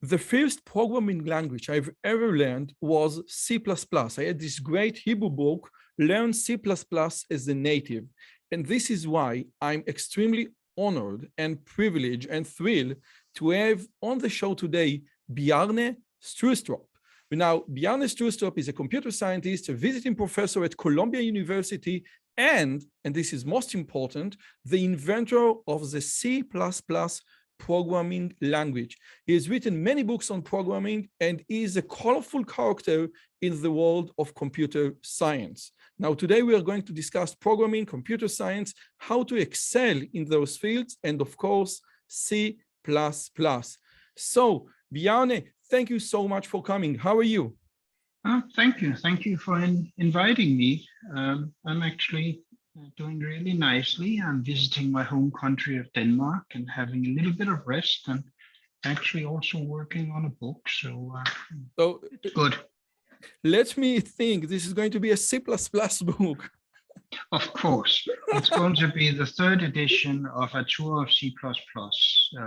The first programming language I've ever learned was C++. I had this great Hebrew book, Learn C++ as a Native. And this is why I'm extremely honored and privileged and thrilled to have on the show today, Bjarne Stroustrup. Now, Bjarne Stroustrup is a computer scientist, a visiting professor at Columbia University, and this is most important, the inventor of the C++ programming language. He has written many books on programming and is a colorful character in the world of computer science. Now, today we are going to discuss programming, computer science, how to excel in those fields, and of course, C++. So, Bjarne, thank you so much for coming. How are you? Thank you. Thank you for inviting me. I'm actually doing really nicely. I'm visiting my home country of Denmark and having a little bit of rest, and actually also working on a book. So it's good. Let me think. This is going to be a C++ book. Of course. It's going to be the third edition of A Tour of C++,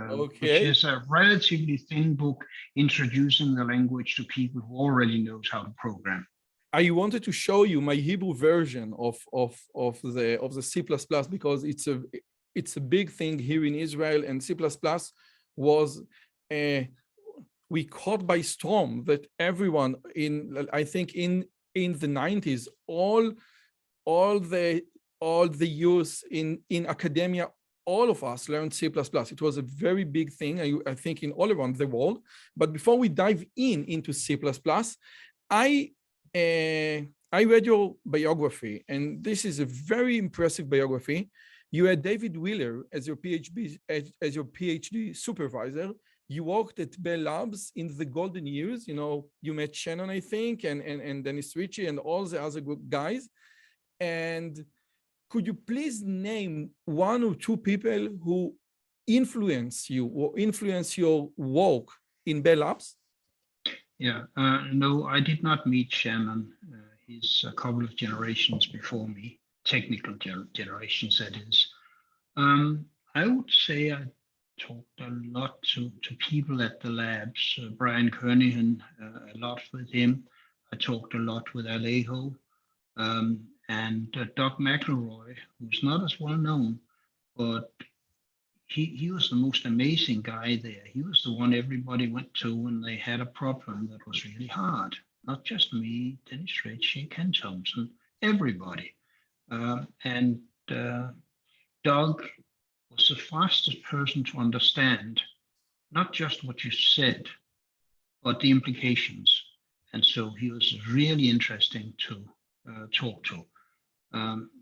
which is a relatively thin book introducing the language to people who already knows how to program. I wanted to show you my Hebrew version of the C++ because it's a big thing here in Israel, and C++ was we caught by storm that everyone I think in the 90s, all the youth in academia, all of us learned C++. It was a very big thing, I think, in all around the world. But before we dive into C++, I read your biography, and this is a very impressive biography. You had David Wheeler as your PhD supervisor. You worked at Bell Labs in the golden years. You know, you met Shannon, I think, and Dennis Ritchie and all the other good guys. And could you please name one or two people who influence you or influence your work in Bell Labs? Yeah, no, I did not meet Shannon. He's a couple of generations before me, technical generations, that is. I would say I talked a lot to people at the labs. Brian Kernighan, a lot with him. I talked a lot with Alejo. And Doug McElroy, who's not as well known, but he was the most amazing guy there. He was the one everybody went to when they had a problem that was really hard. Not just me, Dennis Ritchie, Ken Thompson, everybody. And Doug was the fastest person to understand not just what you said, but the implications. And so he was really interesting to talk to.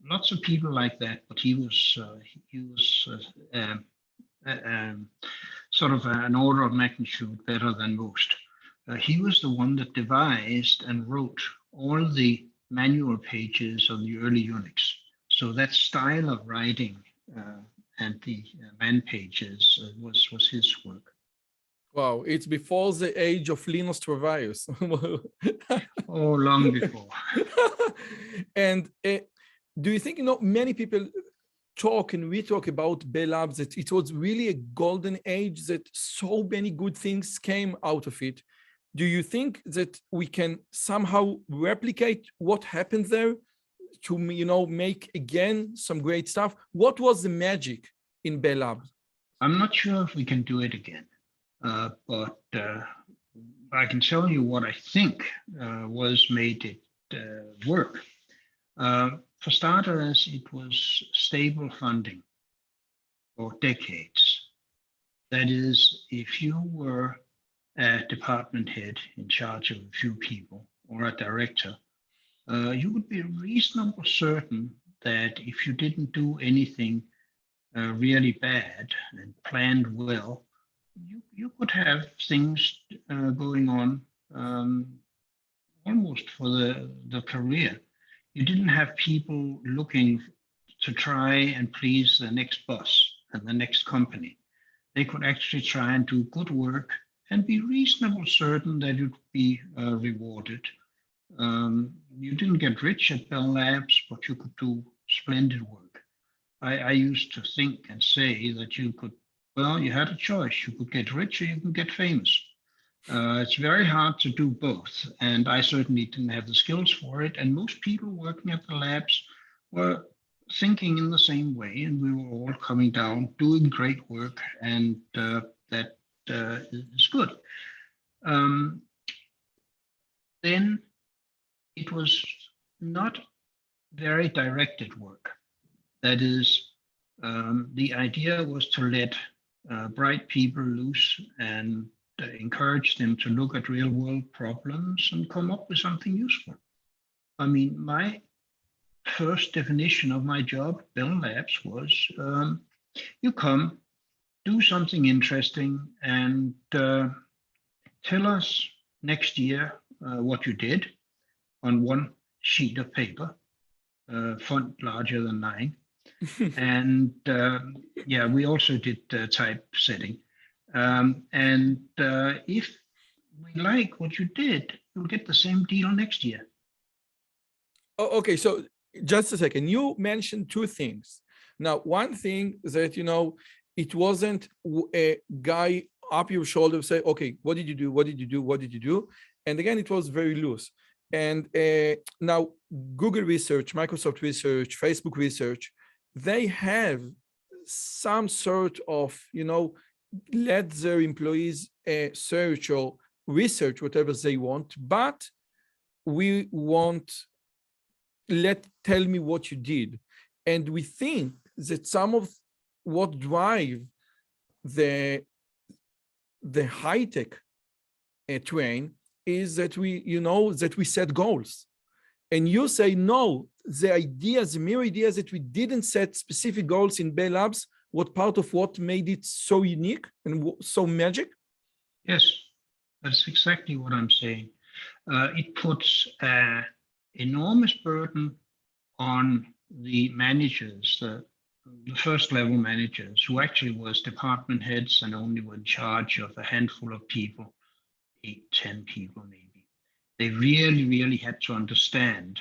Lots of people like that, but he was sort of an order of magnitude better than most. He was the one that devised and wrote all the manual pages of the early Unix. So that style of writing and the man pages was his work. Wow, it's before the age of Linus Torvalds. Oh, long before. And do you think, many people talk and we talk about Bell Labs, that it was really a golden age, that so many good things came out of it. Do you think that we can somehow replicate what happened there to, make again some great stuff? What was the magic in Bell Labs? I'm not sure if we can do it again, but I can tell you what I think was made it work. For starters, it was stable funding for decades. That is, if you were a department head in charge of a few people or a director, you would be reasonably certain that if you didn't do anything really bad and planned well, you could have things going on almost for the career. You didn't have people looking to try and please the next boss and the next company. They could actually try and do good work and be reasonably certain that it would be rewarded. You didn't get rich at Bell Labs, but you could do splendid work. I used to think and say that you had a choice. You could get rich or you could get famous. It's very hard to do both, and I certainly didn't have the skills for it. And most people working at the labs were thinking in the same way, and we were all coming down, doing great work, and that is good. Then it was not very directed work. That is, the idea was to let bright people loose and encourage them to look at real world problems and come up with something useful. I mean, my first definition of my job, Bell Labs, was you come, do something interesting, and tell us next year what you did on one sheet of paper, font larger than 9. And yeah, we also did typesetting. And if we like what you did, you'll get the same deal next year. Oh, okay, so just a second. You mentioned two things. Now, one thing that, you know, it wasn't a guy up your shoulder say, okay, what did you do? What did you do? What did you do? And again, it was very loose. And now Google research, Microsoft research, Facebook research, they have some sort of, you know, let their employees search or research whatever they want, but we want, tell me what you did. And we think that some of what drive the high-tech train is that we, you know, that we set goals. And you say, no, the ideas, the mere ideas that we didn't set specific goals in Bell Labs, what part of what made it so unique and so magic? Yes, that's exactly what I'm saying. It puts an enormous burden on the managers, the first level managers, who actually was department heads and only were in charge of a handful of people, 8, 10 people maybe. They really, really had to understand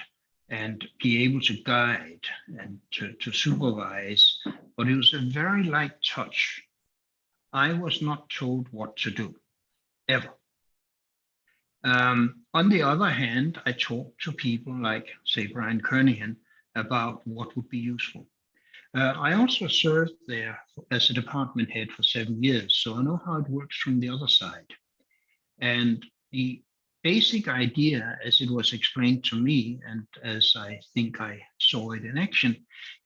and be able to guide and to supervise, but it was a very light touch. I was not told what to do, ever. On the other hand, I talked to people like, say, Brian Kernighan about what would be useful. I also served there as a department head for 7 years, so I know how it works from the other side. And the basic idea, as it was explained to me, and as I think I saw it in action,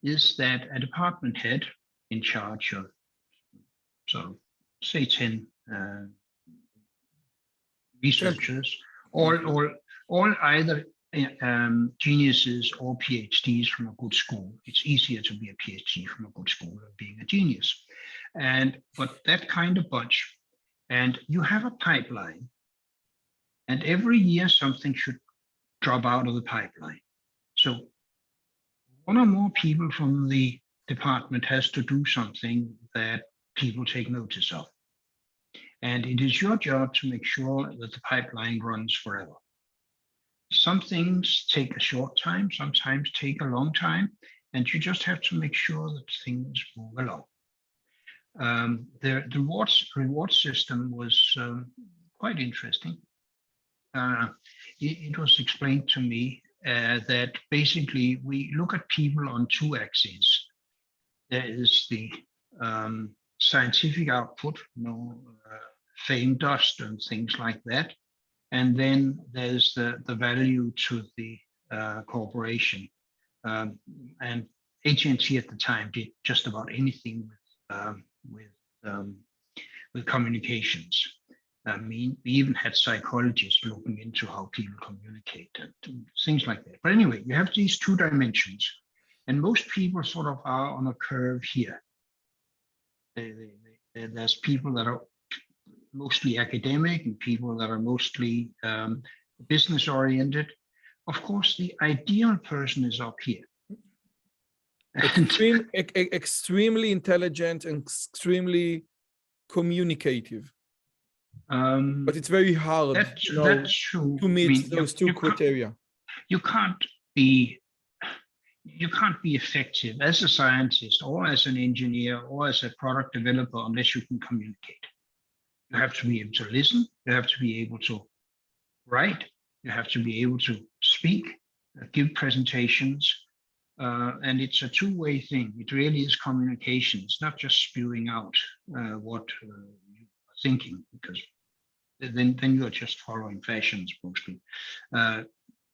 is that a department head in charge of, so say 10 researchers, all either geniuses or PhDs from a good school. It's easier to be a PhD from a good school than being a genius. But that kind of bunch, and you have a pipeline, and every year something should drop out of the pipeline. So one or more people from the department has to do something that people take notice of. And it is your job to make sure that the pipeline runs forever. Some things take a short time, sometimes take a long time, and you just have to make sure that things move along. The reward system was quite interesting. It was explained to me that basically we look at people on 2 axes. There is the scientific output, you know, fame, dust, and things like that. And then there's the value to the corporation. And AT&T at the time did just about anything with communications. I mean, we even had psychologists looking into how people communicate and things like that. But anyway, you have these 2 dimensions, and most people sort of are on a curve here. There's people that are mostly academic and people that are mostly business oriented. Of course, the ideal person is up here. Extremely intelligent and extremely communicative. But it's very hard to meet those 2 criteria. You can't be effective as a scientist or as an engineer or as a product developer unless you can communicate. You have to be able to listen. You have to be able to write. You have to be able to speak, give presentations. And it's a two-way thing. It really is communication. It's not just spewing out what you're thinking, because then you're just following fashions mostly.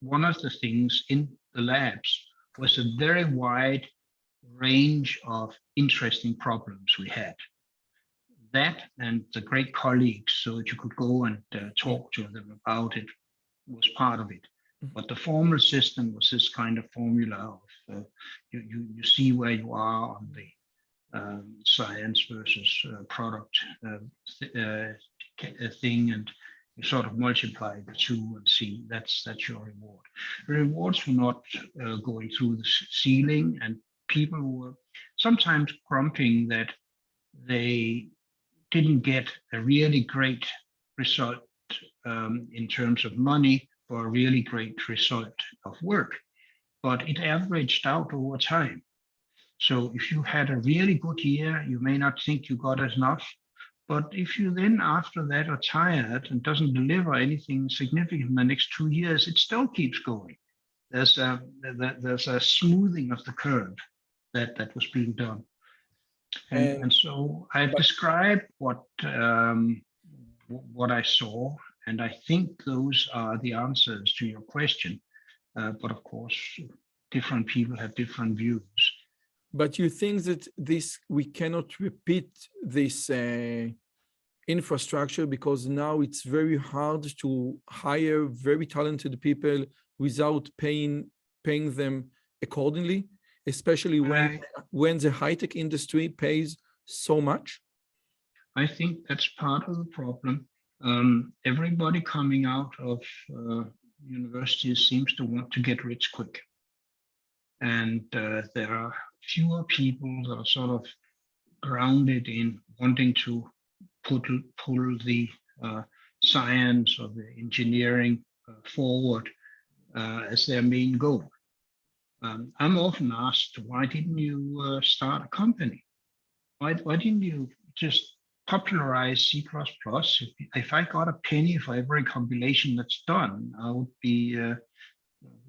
One of the things in the labs was a very wide range of interesting problems we had. That and the great colleagues, so that you could go and talk to them about it, was part of it. But the formal system was this kind of formula of you see where you are on the science versus product thing, and you sort of multiply the two and see that's your reward. The rewards were not going through the ceiling, and people were sometimes grumping that they didn't get a really great result in terms of money for a really great result of work, but it averaged out over time. So if you had a really good year, you may not think you got enough, but if you then after that are tired and doesn't deliver anything significant in the next 2 years, it still keeps going. There's a smoothing of the curve that was being done. And so I've described what I saw, and I think those are the answers to your question. But of course, different people have different views. But you think that we cannot repeat this infrastructure, because now it's very hard to hire very talented people without paying them accordingly, especially when the high-tech industry pays so much? I think that's part of the problem. Everybody coming out of universities seems to want to get rich quick. And there are fewer people that are sort of grounded in wanting to pull the science or the engineering forward as their main goal. I'm often asked, why didn't you start a company? Why didn't you just popularize C++? If I got a penny for every compilation that's done, I would be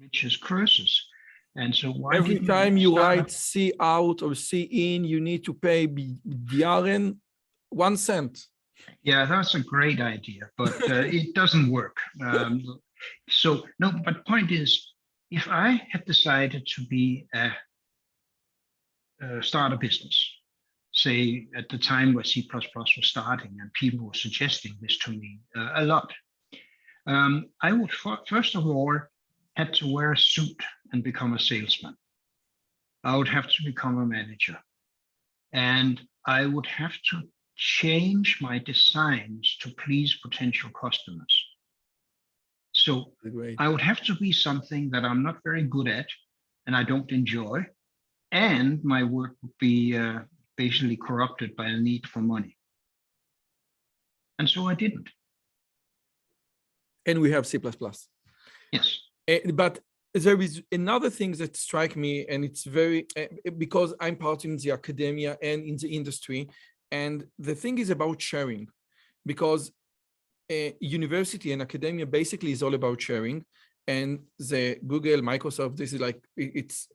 rich as curses. And so why every time you write C out or C in, you need to pay Bjarne 1 cent. Yeah, that's a great idea, but it doesn't work. So no, but point is, if I had decided to be start a business, say at the time where C++ was starting and people were suggesting this to me a lot, I would first of all had to wear a suit and become a salesman. I would have to become a manager, and I would have to change my designs to please potential customers. So I would have to be something that I'm not very good at and I don't enjoy, and my work would be basically corrupted by a need for money. And so I didn't. And we have C++. Yes. But there is another thing that strikes me, and it's very, because I'm part in the academia and in the industry, and the thing is about sharing, because university and academia basically is all about sharing, and the Google, Microsoft, this is like, it's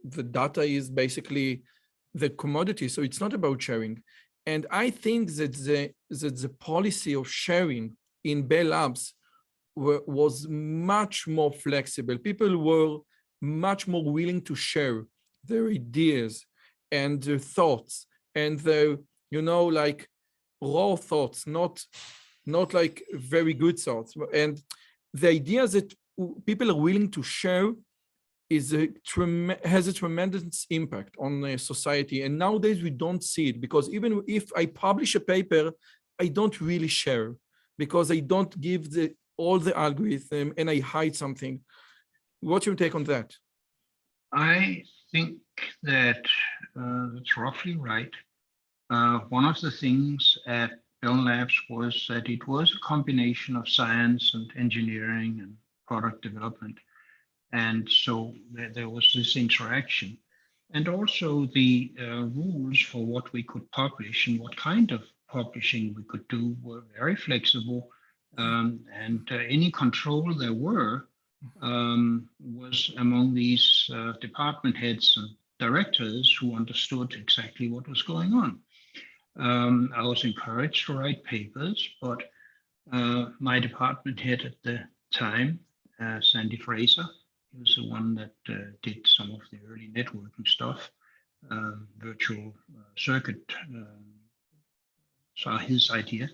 the data is basically the commodity, so it's not about sharing. And I think that the policy of sharing in Bell Labs was much more flexible. People were much more willing to share their ideas and their thoughts and their, like raw thoughts, not like very good thoughts. And the idea that people are willing to share has a tremendous impact on society. And nowadays we don't see it, because even if I publish a paper, I don't really share, because I don't give all the algorithm and I hide something. What's your take on that? I think that that's roughly right. One of the things at Bell Labs was that it was a combination of science and engineering and product development. And so there was this interaction. And also the rules for what we could publish and what kind of publishing we could do were very flexible, and any control there was among these department heads and directors who understood exactly what was going on. I was encouraged to write papers, but my department head at the time, Sandy Fraser, he was the one that did some of the early networking stuff, virtual circuit, saw his idea.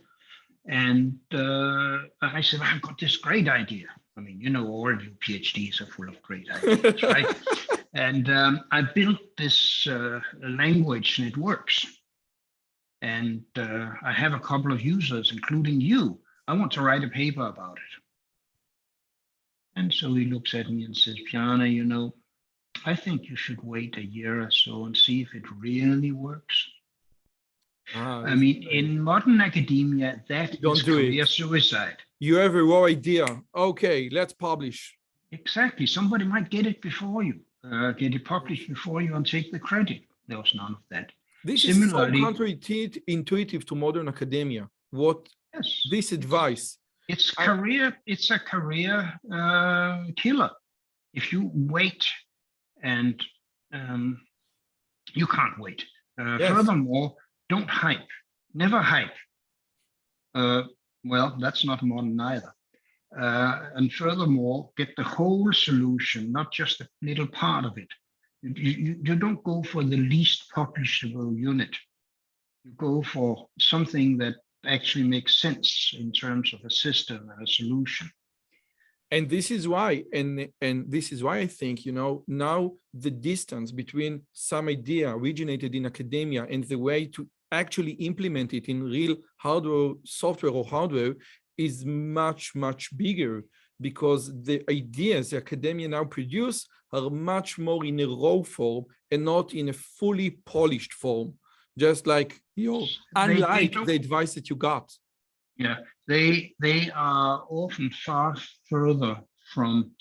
And I said, I've got this great idea. I mean, you know, all of you PhDs are full of great ideas, right? And I built this language and it works. And I have a couple of users, including you. I want to write a paper about it. And so he looks at me and says, Bjarne, you know, I think you should wait a year or so and see if it really works. I mean, in modern academia, that is career suicide. You have a raw idea. Okay, let's publish. Exactly. Somebody might get it before you, get it published before you and take the credit. There was none of that. This is so counterintuitive to modern academia. What this advice? It's a career killer. If you wait and you can't wait. Furthermore, don't hype. Never hype. Well, that's not modern either. And furthermore, get the whole solution, not just a little part of it. You don't go for the least publishable unit. You go for something that actually makes sense in terms of a system and a solution. And this is why, and this is why I think, you know, now the distance between some idea originated in academia and the way to actually implement it in real hardware, software or hardware is much, much bigger, because the ideas the academia now produce are much more in a raw form and not in a fully polished form, just like, you know, unlike the advice that you got. Yeah, they are often far further from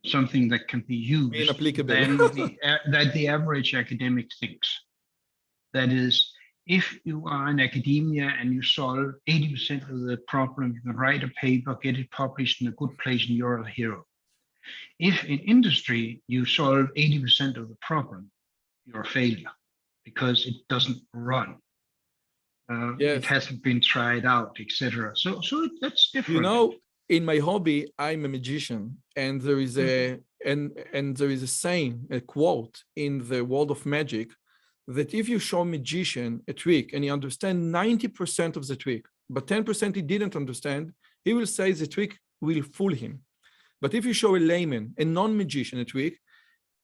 something that can be used than the average academic thinks. That is, if you are in academia and you solve 80% of the problem, you can write a paper, get it published in a good place, and you're a hero. If in industry you solve 80% of the problem, you're a failure because it doesn't run. It hasn't been tried out, etc. So that's different. You know, in my hobby, I'm a magician, and there is a and there is a saying, a quote in the world of magic, that if you show a magician a trick and he understands 90% of the trick, but 10% he didn't understand, he will say the trick will fool him. But if you show a layman, a non-magician, a trick,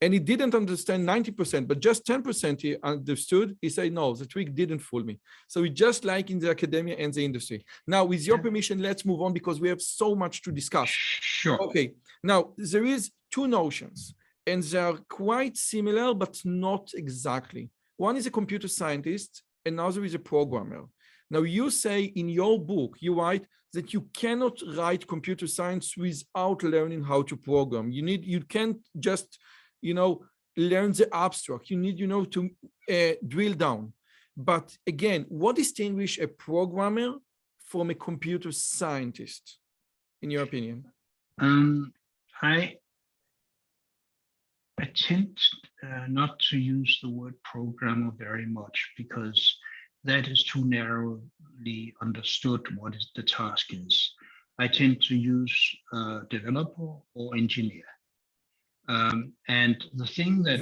and he didn't understand 90%, but just 10% he understood, he said, no, the trick didn't fool me. So it's just like in the academia and the industry. Now, with your permission, let's move on because we have so much to discuss. Sure. Okay. Now, there is two notions, and they are quite similar, but not exactly. One is a computer scientist, another is a programmer. Now, you say in your book, you write that you cannot write computer science without learning how to program. You can't just, you know, learn the abstract. You need, you know, to drill down. But again, what distinguishes a programmer from a computer scientist, in your opinion? I tend not to use the word programmer very much because that is too narrowly understood what is the task is. I tend to use developer or engineer. And the thing that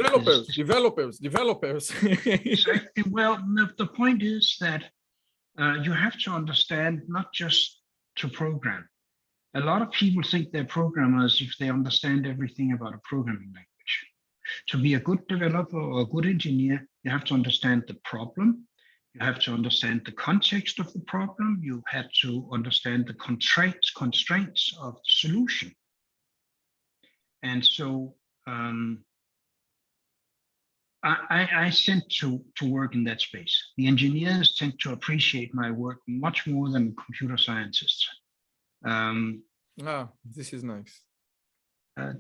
developers. Exactly. Well, the point is that you have to understand not just to program. A lot of people think they're programmers if they understand everything about a programming language. To be a good developer or a good engineer, you have to understand the problem. You have to understand the context of the problem. You have to understand the constraints of the solution. And so I tend to work in that space. The engineers tend to appreciate my work much more than computer scientists. This is nice.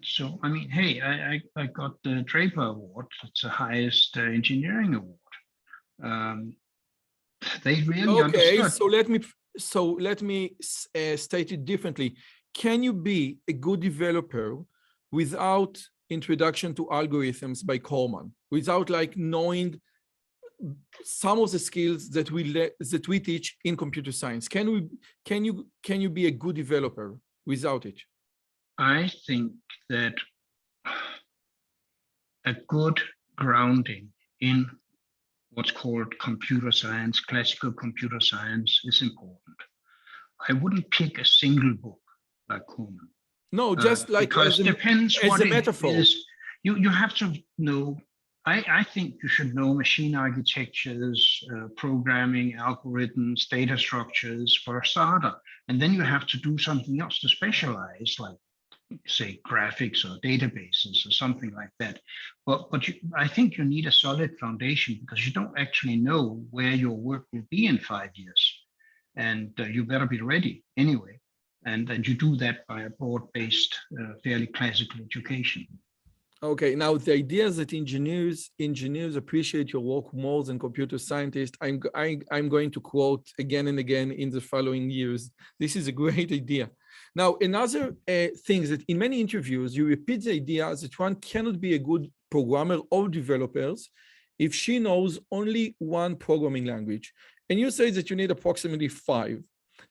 So, I mean, hey, I got the Draper Award. It's the highest engineering award. They really Okay, understood. so let me state it differently. Can you be a good developer without introduction to algorithms by Coleman, without like knowing some of the skills that we teach in computer science? Can you be a good developer without it? I think that a good grounding in what's called computer science, classical computer science, is important. I wouldn't pick a single book like Coleman. No, just like because depends as what a it metaphor. is. You have to know. I think you should know machine architectures, programming, algorithms, data structures for a starter, and then you have to do something else to specialize, like say graphics or databases or something like that. But I think you need a solid foundation because you don't actually know where your work will be in 5 years, and you better be ready anyway. And you do that by a broad-based, fairly classical education. Okay, now the idea is that engineers appreciate your work more than computer scientists. I'm going to quote again and again in the following years. This is a great idea. Now, another thing is that in many interviews, you repeat the idea that one cannot be a good programmer or developers if she knows only one programming language. And you say that you need approximately 5.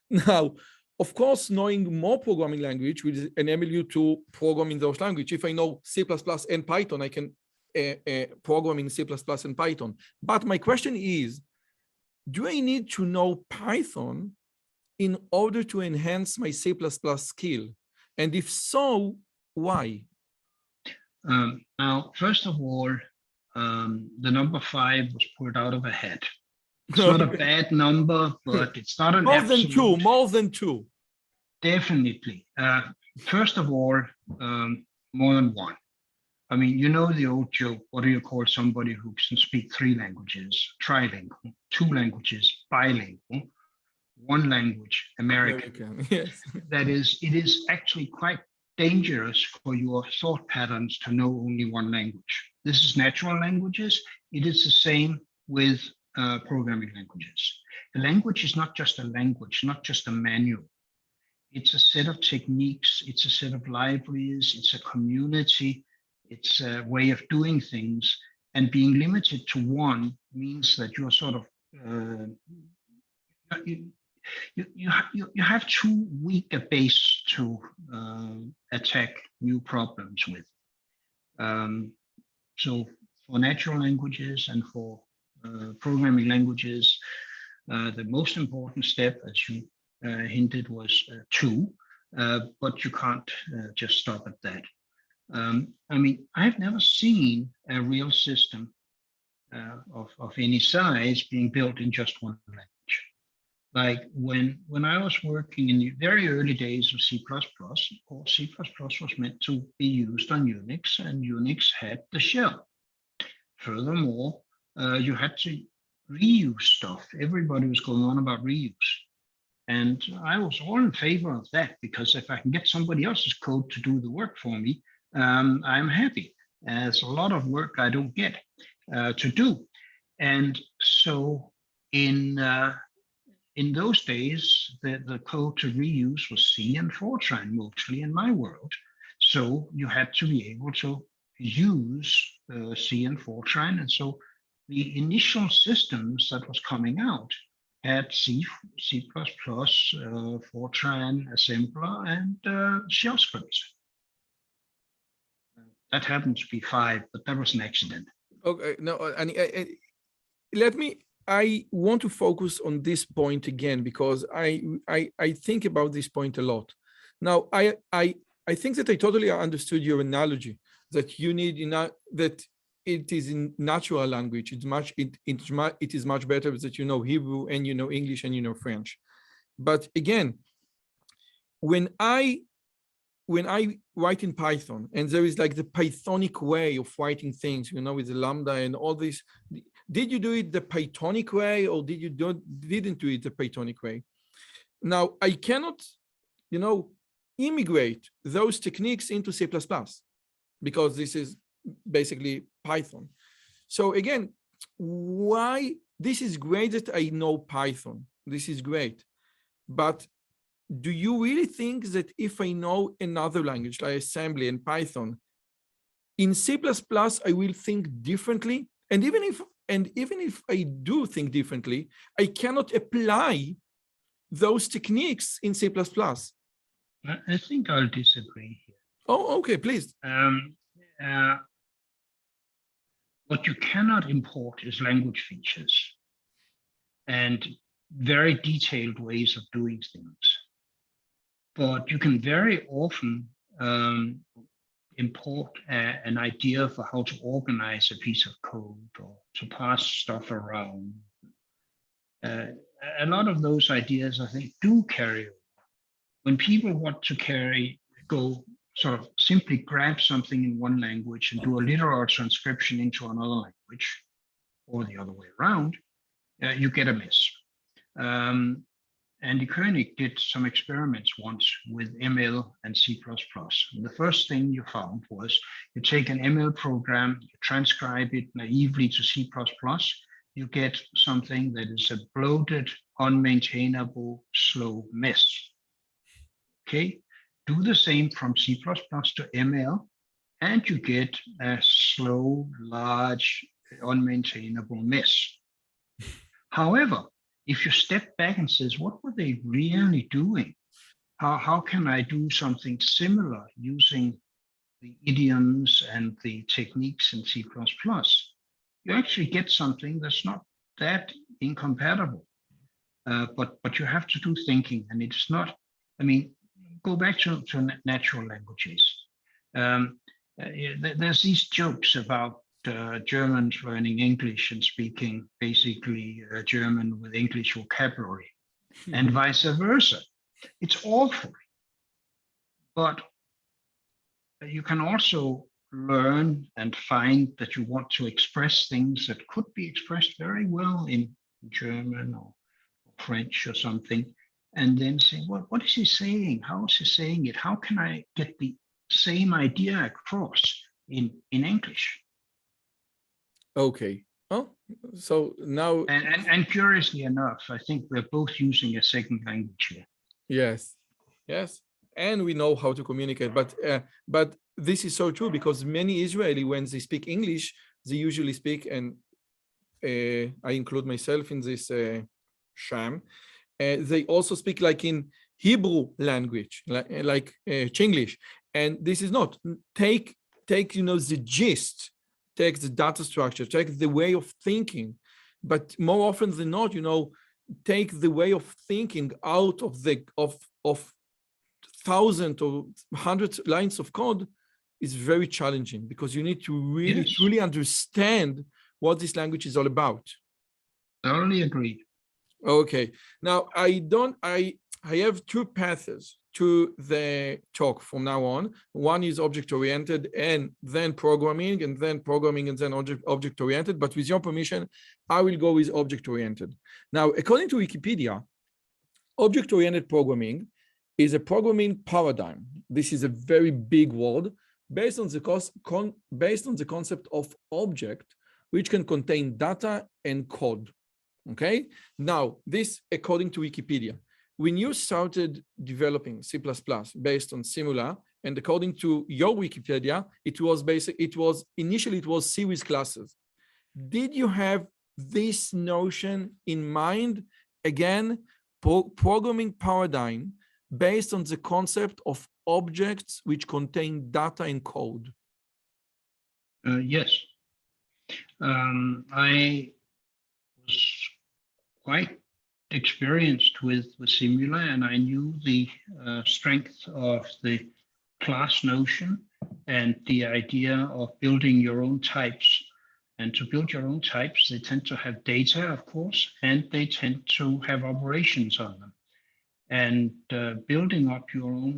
Now, of course, knowing more programming language will enable you to program in those languages. If I know C++ and Python, I can program in C++ and Python. But my question is, do I need to know Python in order to enhance my C++ skill? And if so, why? Now, first of all, the number 5 was pulled out of a hat. It's not a bad number, but it's not an absolute. More than two. Definitely. First of all, more than one. I mean, you know the old joke, what do you call somebody who can speak 3 languages? Trilingual, 2 languages, bilingual, 1 language, American. Yes. That is, it is actually quite dangerous for your thought patterns to know only 1 language. This is natural languages. It is the same with programming languages. The language is not just a language, not just a manual. It's a set of techniques, it's a set of libraries, it's a community, it's a way of doing things. And being limited to 1 means that you're sort of, you have too weak a base to attack new problems with. So for natural languages and for programming languages, the most important step, as you hinted, was 2, but you can't just stop at that. I mean, I've never seen a real system of any size being built in just 1 language. Like when I was working in the very early days of C++, C++ was meant to be used on Unix, and Unix had the shell. Furthermore, you had to reuse stuff. Everybody was going on about reuse. And I was all in favor of that, because if I can get somebody else's code to do the work for me, I'm happy. There's a lot of work I don't get to do. And so in those days, the code to reuse was C and Fortran, mostly in my world. So you had to be able to use C and Fortran. And so the initial systems that was coming out had C++, Fortran, assembler, and shell scripts. That happened to be 5, but that was an accident. Okay, no, and I want to focus on this point again, because I think about this point a lot. Now, I think that I totally understood your analogy that you need that it is in natural language. It is much better that you know Hebrew and you know English and you know French. But again, when I write in Python, and there is like the Pythonic way of writing things, you know, with the lambda and all this, did you do it the Pythonic way, or didn't do it the Pythonic way? Now, I cannot, immigrate those techniques into C++, because this is basically Python. So again, why this is great that I know Python. This is great. But do you really think that if I know another language like assembly and Python, in C++, I will think differently? And even if I do think differently, I cannot apply those techniques in C++. I think I'll disagree here. Oh, okay, please. What you cannot import is language features and very detailed ways of doing things. But you can very often import an idea for how to organize a piece of code or to pass stuff around. A lot of those ideas, I think, do carry over. When people want to go sort of simply grab something in one language and do a literal transcription into another language, or the other way around, you get a mess. Andy Koenig did some experiments once with ML and C++. And the first thing you found was you take an ML program, you transcribe it naively to C++, you get something that is a bloated, unmaintainable, slow mess. Okay, do the same from C++ to ML, and you get a slow, large, unmaintainable mess. However, if you step back and says, what were they really doing? How can I do something similar using the idioms and the techniques in C++? You actually get something that's not that incompatible. But you have to do thinking, and it's not, I mean, go back to natural languages. There's these jokes about Germans learning English and speaking basically German with English vocabulary and vice versa. It's awful. But you can also learn and find that you want to express things that could be expressed very well in German or French or something, and then say, well, what is he saying? How is he saying it? How can I get the same idea across in English? Okay. Oh, so now... And curiously enough, I think we're both using a second language here. Yes, yes. And we know how to communicate. But this is so true, because many Israeli, when they speak English, they usually speak, and I include myself in this sham, they also speak like in Hebrew language, like Chinglish. And this is not, take the gist, take the data structure, take the way of thinking, but more often than not, take the way of thinking out of thousands or hundreds lines of code is very challenging, because you need to really truly understand what this language is all about. Totally agreed. Okay. Now I have two paths to the talk from now on. One is object-oriented, and then programming, and then object-oriented. But with your permission, I will go with object-oriented. Now, according to Wikipedia, object-oriented programming is a programming paradigm. This is a very big word based on the concept of object, which can contain data and code. Okay. Now, this according to Wikipedia. When you started developing C++ based on Simula, and according to your Wikipedia, it was initially C with classes. Did you have this notion in mind? Again, programming paradigm based on the concept of objects which contain data and code. Yes. I was quite experienced with Simula, and I knew the strength of the class notion and the idea of building your own types. And to build your own types, they tend to have data, of course, and they tend to have operations on them. And building up your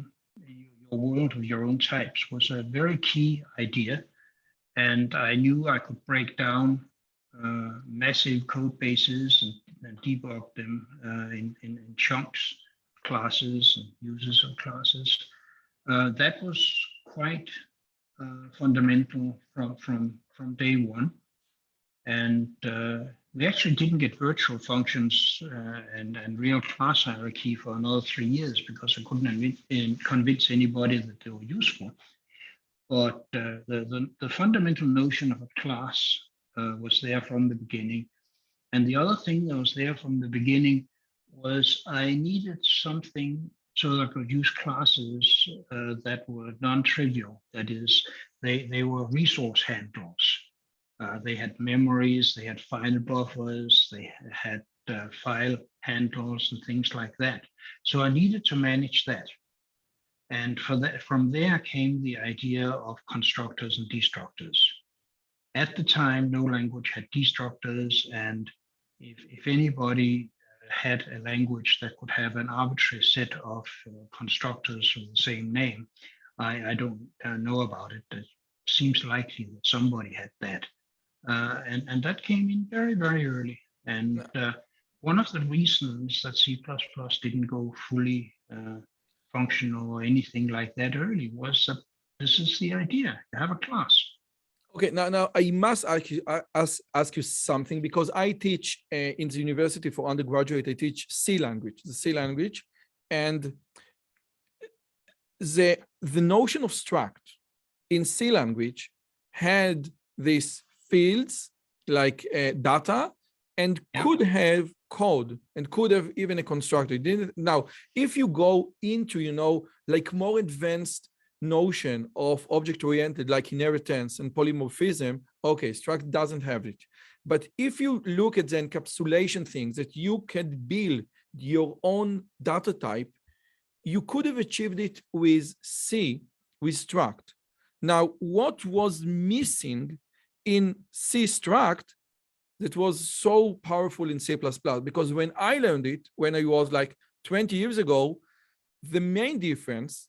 world of your own types was a very key idea. And I knew I could break down massive code bases and debug them in chunks, classes, and uses of classes. That was quite fundamental from day one. And we actually didn't get virtual functions and real class hierarchy for another 3 years because I couldn't convince anybody that they were useful. But the fundamental notion of a class was there from the beginning. And the other thing that was there from the beginning was I needed something so that I could use classes that were non-trivial. That is, they were resource handlers. They had memories, they had file buffers, they had file handlers and things like that. So I needed to manage that. And from there came the idea of constructors and destructors. At the time, no language had destructors, and if anybody had a language that could have an arbitrary set of constructors with the same name, I don't know about it. It seems likely that somebody had that. And that came in very, very early. And one of the reasons that C++ didn't go fully functional or anything like that early was that this is the idea. You have a class. Okay, now I must ask you something, because I teach in the university for undergraduate, I teach C language, the C language, and the notion of struct in C language had these fields like data and could have code and could have even a constructor. Now, if you go into, like more advanced notion of object-oriented like inheritance and polymorphism, okay, struct doesn't have it. But if you look at the encapsulation things that you can build your own data type, you could have achieved it with C, with struct. Now, what was missing in C struct that was so powerful in C++? Because when I learned it, when I was like 20 years ago, the main difference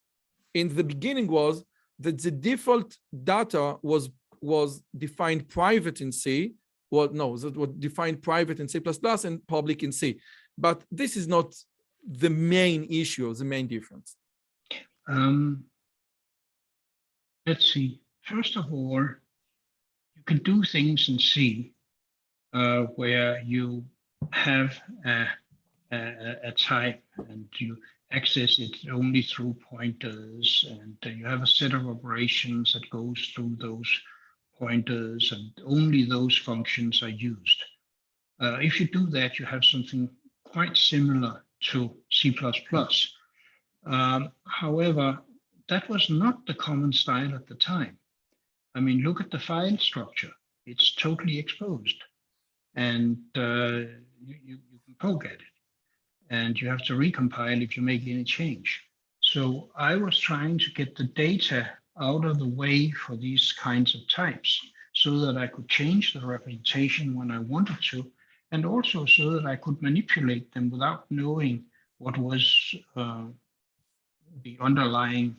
in the beginning was that the default data was defined private in C. Well, no, that was defined private in C++ and public in C. But this is not the main issue, the main difference. Let's see. First of all, you can do things in C where you have a type and you access it only through pointers, and you have a set of operations that goes through those pointers, and only those functions are used. If you do that, you have something quite similar to C++. However, that was not the common style at the time. I mean, look at the file structure. It's totally exposed, and you can poke at it. And you have to recompile if you make any change. So I was trying to get the data out of the way for these kinds of types so that I could change the representation when I wanted to, and also so that I could manipulate them without knowing what was the underlying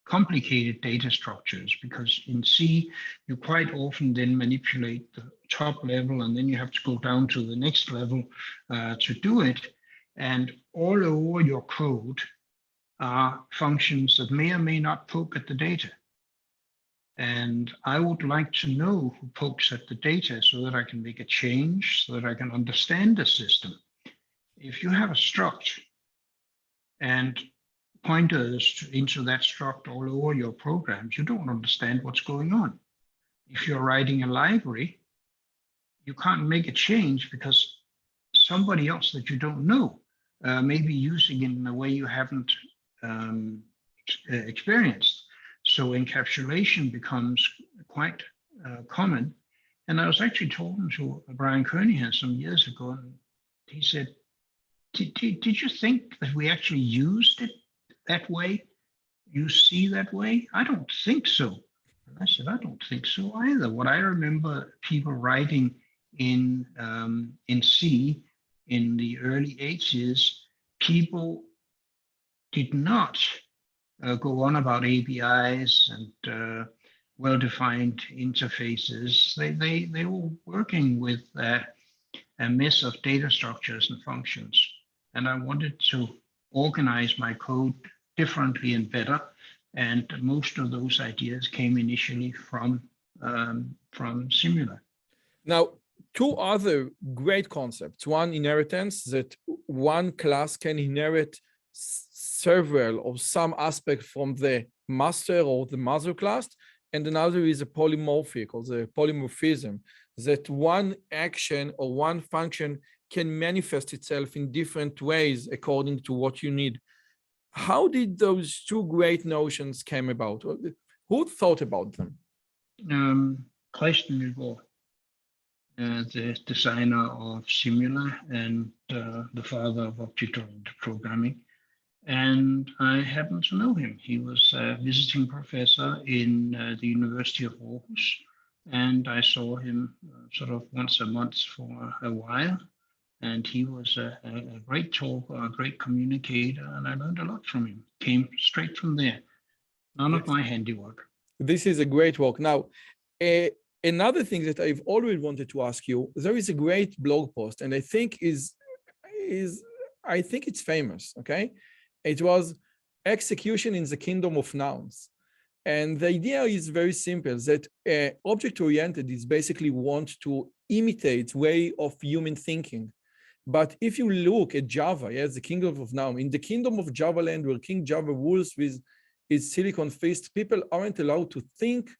complicated data structures, because in C, you quite often then manipulate the top level, and then you have to go down to the next level to do it. And all over your code are functions that may or may not poke at the data. And I would like to know who pokes at the data so that I can make a change, so that I can understand the system. If you have a struct and pointers into that struct all over your programs, you don't understand what's going on. If you're writing a library, you can't make a change because somebody else that you don't know may be using it in a way you haven't experienced. So encapsulation becomes quite common. And I was actually talking to Brian Kernighan some years ago, and he said, did you think that we actually used it that way? You see that way? I don't think so. And I said, I don't think so either. What I remember people writing in C in the early 80s, people did not go on about APIs and well-defined interfaces. They were working with a mess of data structures and functions. And I wanted to organize my code differently and better. And most of those ideas came initially from from similar. Now, two other great concepts. One, inheritance, that one class can inherit several or some aspect from the master or the mother class, and another is a polymorphic or the polymorphism, that one action or one function can manifest itself in different ways according to what you need. How did those two great notions came about? Who thought about them? The designer of Simula and the father of object-oriented programming. And I happen to know him. He was a visiting professor in the University of Aarhus, and I saw him sort of once a month for a while. And he was a great talker, a great communicator, and I learned a lot from him. Came straight from there. None of my handiwork. This is a great work. Now, another thing that I've always wanted to ask you, there is a great blog post, and I think it's famous, okay? It was Execution in the Kingdom of Nouns. And the idea is very simple, that object-oriented is basically want to imitate way of human thinking. But if you look at Java, yes, the Kingdom of Nouns, in the Kingdom of Java land, where King Java rules with his Silicon Fist, people aren't allowed to think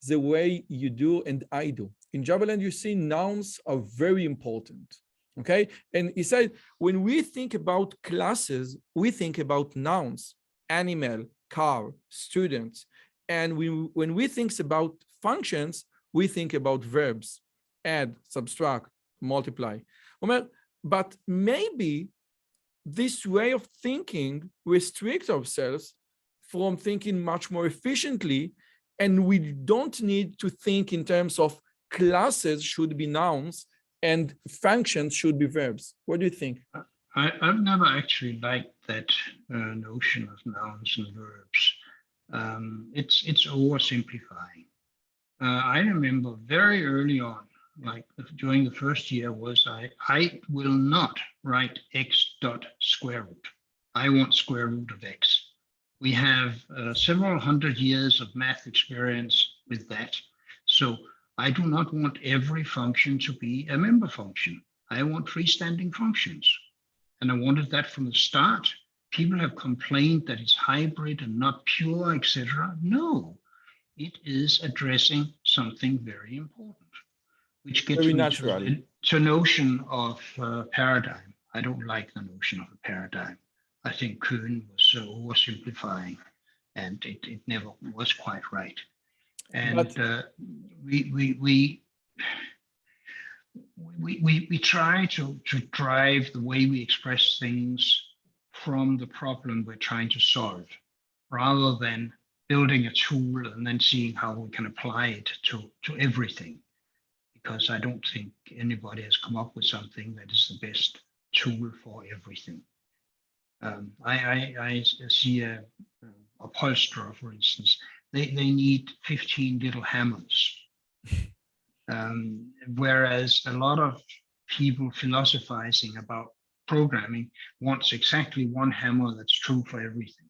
the way you do and I do. In Java land, you see nouns are very important, okay? And he said, when we think about classes, we think about nouns, animal, car, students. And when we think about functions, we think about verbs, add, subtract, multiply. But maybe this way of thinking restricts ourselves from thinking much more efficiently, and we don't need to think in terms of classes should be nouns and functions should be verbs. What do you think? I've never actually liked that notion of nouns and verbs. It's oversimplifying. I remember very early on, like during the first year, was I will not write x dot square root. I want square root of x. We have several hundred years of math experience with that. So I do not want every function to be a member function. I want freestanding functions. And I wanted that from the start. People have complained that it's hybrid and not pure, etc. No, it is addressing something very important, which gets very me natural to notion of paradigm. I don't like the notion of a paradigm. I think Kuhn was oversimplifying, and it never was quite right. And we try to drive the way we express things from the problem we're trying to solve, rather than building a tool and then seeing how we can apply it to everything. Because I don't think anybody has come up with something that is the best tool for everything. I see a upholsterer, for instance. They need 15 little hammers. Whereas a lot of people philosophizing about programming wants exactly one hammer that's true for everything.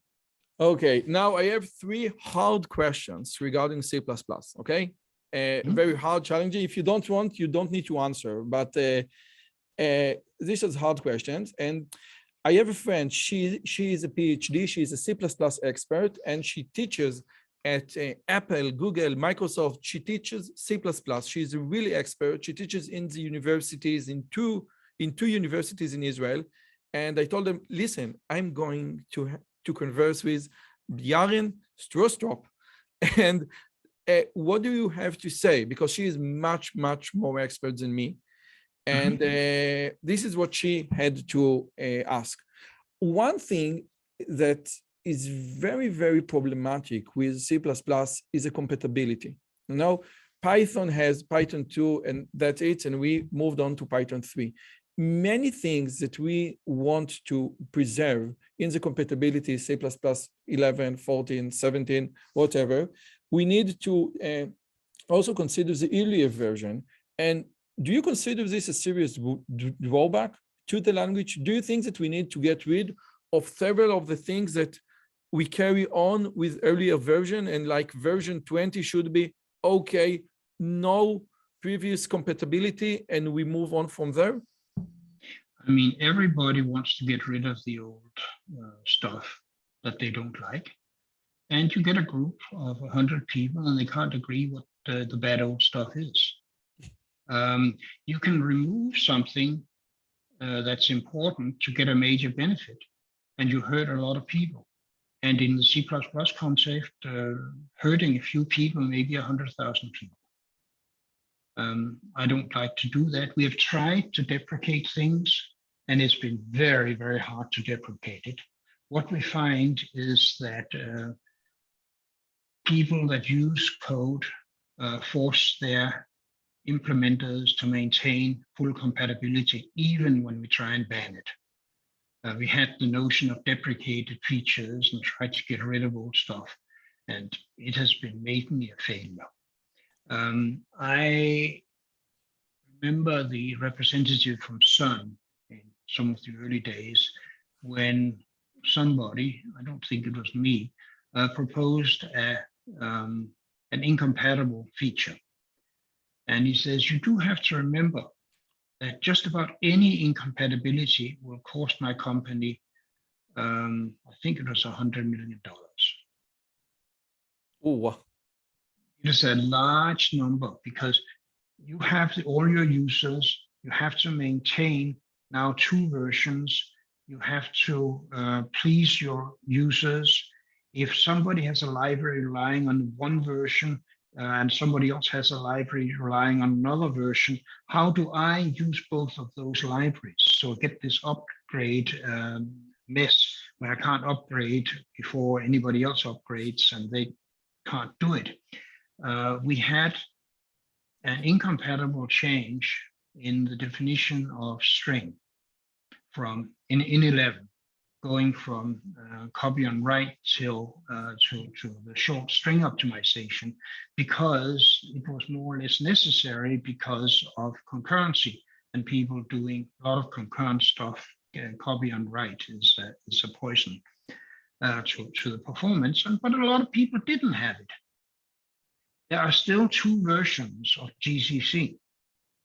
Okay, now I have three hard questions regarding C++, okay? Very hard, challenging. If you don't want, you don't need to answer, but this is hard questions. And I have a friend, she is a PhD, she is a C++ expert, and she teaches at Apple, Google, Microsoft. She teaches C++. She's a really expert. She teaches in the universities, in two universities in Israel. And I told them, listen, I'm going to converse with Bjarne Strostrup. And what do you have to say? Because she is much, much more expert than me. And this is what she had to ask. One thing that is very, very problematic with C++ is a compatibility. You know, Python has Python 2 and that's it, and we moved on to Python 3. Many things that we want to preserve in the compatibility, C++, 11, 14, 17, whatever, we need to also consider the earlier version. And do you consider this a serious drawback to the language? Do you think that we need to get rid of several of the things that we carry on with earlier version, and like version 20 should be okay, no previous compatibility and we move on from there? I mean, everybody wants to get rid of the old stuff that they don't like. And you get a group of 100 people and they can't agree what the bad old stuff is. You can remove something that's important to get a major benefit, and you hurt a lot of people. And in the C++ concept, hurting a few people, maybe 100,000 people. I don't like to do that. We have tried to deprecate things, and it's been very, very hard to deprecate it. What we find is that people that use code force their implementers to maintain full compatibility, even when we try and ban it. We had the notion of deprecated features and tried to get rid of old stuff, and it has been mainly a failure. I remember the representative from Sun in some of the early days when somebody, I don't think it was me, proposed an incompatible feature. And he says, you do have to remember that just about any incompatibility will cost my company, I think it was $100 million. Oh, wow. It is a large number because you have all your users, you have to maintain now 2 versions, you have to please your users. If somebody has a library relying on one version and somebody else has a library relying on another version, how do I use both of those libraries? So get this upgrade mess where I can't upgrade before anybody else upgrades and they can't do it. We had an incompatible change in the definition of string from in 11, going from copy on write to the short string optimization, because it was more or less necessary because of concurrency and people doing a lot of concurrent stuff. Copy on write is a poison to the performance, but a lot of people didn't have it. There are still 2 versions of GCC,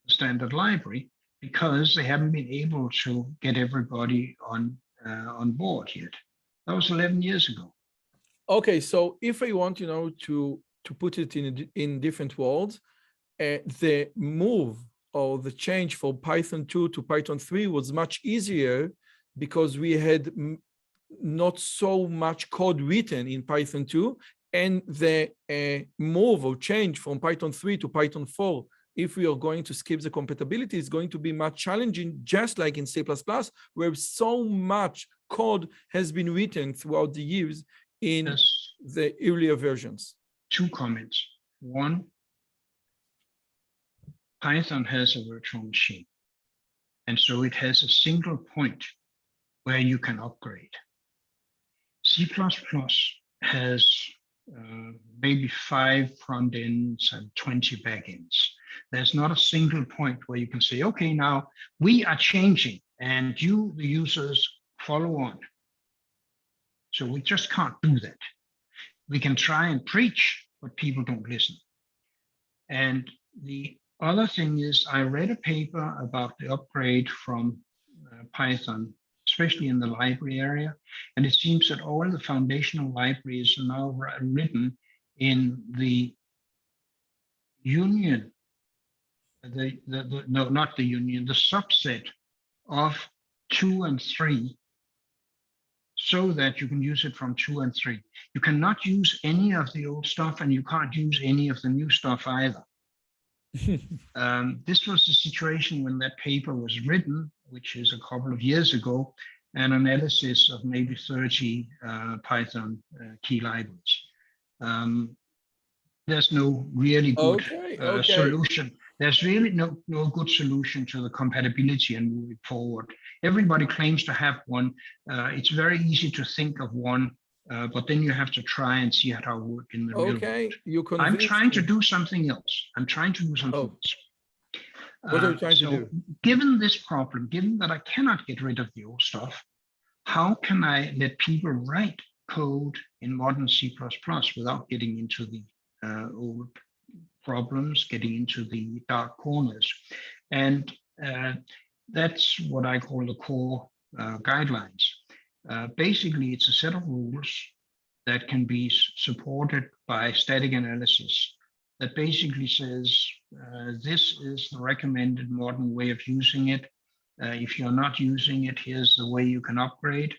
the standard library, because they haven't been able to get everybody on board yet. That was 11 years ago. Okay, so if I want, to put it in different words, the move or the change from Python 2 to Python 3 was much easier because we had not so much code written in Python 2, and the move or change from Python 3 to Python 4, if we are going to skip the compatibility, is going to be much challenging, just like in C++, where so much code has been written throughout the years in the earlier versions. 2 comments. One, Python has a virtual machine, and so it has a single point where you can upgrade. C++ has maybe 5 front ends and 20 back ends. There's not a single point where you can say, okay, now we are changing and you, the users, follow on. So we just can't do that. We can try and preach, but people don't listen. And the other thing is, I read a paper about the upgrade from Python, especially in the library area, and it seems that all the foundational libraries are now written in the union, no, not the union, the subset of 2 and 3, so that you can use it from 2 and 3. You cannot use any of the old stuff, and you can't use any of the new stuff either. This was the situation when that paper was written, which is a couple of years ago, an analysis of maybe 30 Python key libraries. There's no really good solution. There's really no good solution to the compatibility and moving forward. Everybody claims to have one. It's very easy to think of one, but then you have to try and see how it works in the real world. I'm trying to do something else. Else. What are you trying to do? Given this problem, given that I cannot get rid of the old stuff, how can I let people write code in modern C++ without getting into the old problems, getting into the dark corners. And that's what I call the core guidelines. Basically, it's a set of rules that can be supported by static analysis that basically says this is the recommended modern way of using it. If you're not using it, here's the way you can upgrade.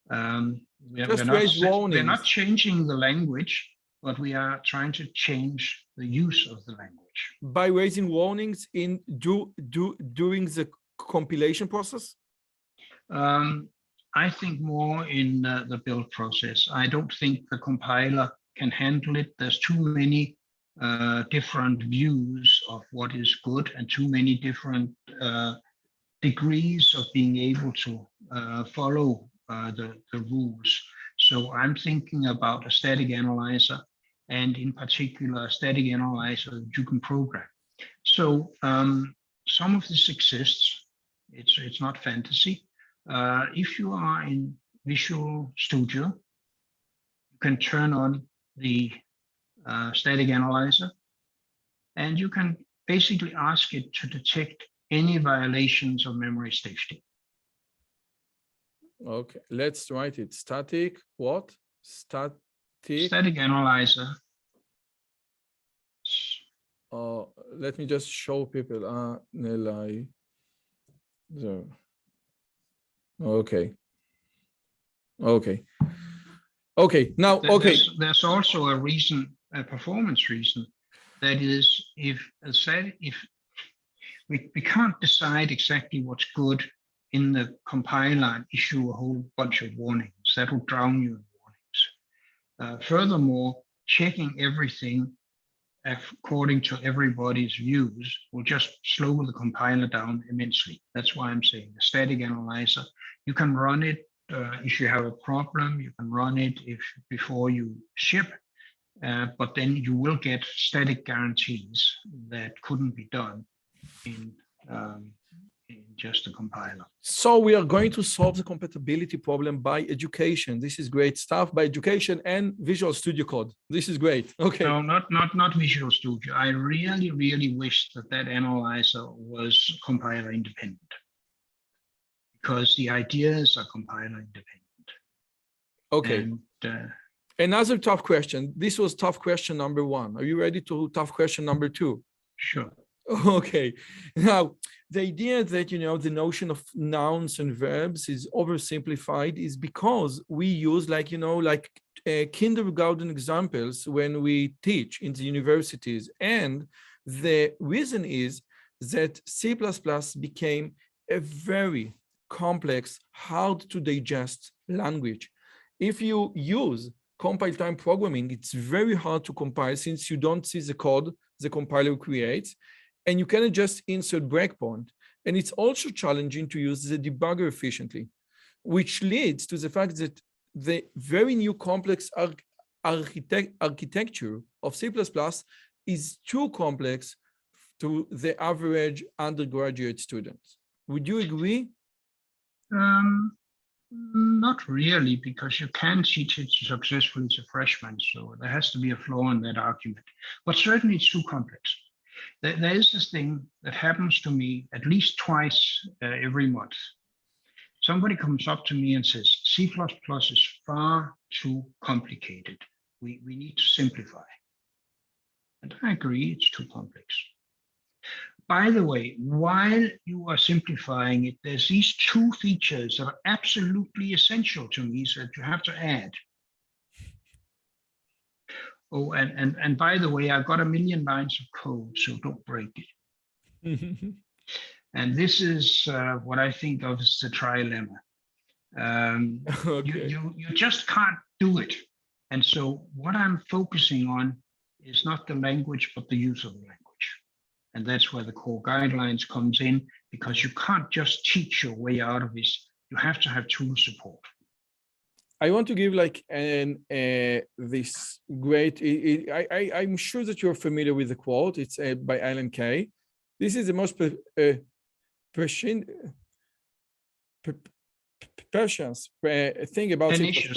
We're not changing the language, but we are trying to change the use of the language. By raising warnings in during the compilation process? I think more in the build process. I don't think the compiler can handle it. There's too many different views of what is good and too many different degrees of being able to follow the rules. So I'm thinking about a static analyzer, and in particular, a static analyzer that you can program. So some of this exists. It's not fantasy. If you are in Visual Studio, you can turn on the static analyzer, and you can basically ask it to detect any violations of memory safety. Okay, let's write it. Static, what? Static analyzer. Let me just show people. Okay. Now, okay. There's also a reason, a performance reason. That is, if we can't decide exactly what's good in the compiler and issue a whole bunch of warnings. That will drown you in warnings. Furthermore, checking everything according to everybody's views will just slow the compiler down immensely. That's why I'm saying the static analyzer, you can run it if you have a problem, you can run it before you ship, but then you will get static guarantees that couldn't be done in just a compiler. So we are going to solve the compatibility problem by education. This is great stuff, by education and Visual Studio Code. This is great. Okay. No, not Visual Studio. I really wish that analyzer was compiler independent, because the ideas are compiler independent. Okay. And, another tough question. This was tough question number 1. Are you ready to tough question number 2? Sure. Okay. Now, the idea that, the notion of nouns and verbs is oversimplified is because we use kindergarten examples when we teach in the universities. And the reason is that C++ became a very complex, hard to digest language. If you use compile time programming, it's very hard to compile since you don't see the code the compiler creates. And you cannot just insert breakpoint. And it's also challenging to use the debugger efficiently, which leads to the fact that the very new complex architecture of C++ is too complex to the average undergraduate student. Would you agree? Not really, because you can teach it successfully as a freshman. So there has to be a flaw in that argument. But certainly it's too complex. There is this thing that happens to me at least twice every month. Somebody comes up to me and says, C++ is far too complicated. We need to simplify. And I agree, it's too complex. By the way, while you are simplifying it, there's these 2 features that are absolutely essential to me that you have to add. Oh, and by the way, I've got 1 million lines of code, so don't break it. And this is what I think of as the trilemma. Okay. You just can't do it. And so what I'm focusing on is not the language, but the use of the language. And that's where the core guidelines comes in, because you can't just teach your way out of this. You have to have tool support. I want to give this great, I'm sure that you're familiar with the quote. It's by Alan Kay. This is the most thing about C++,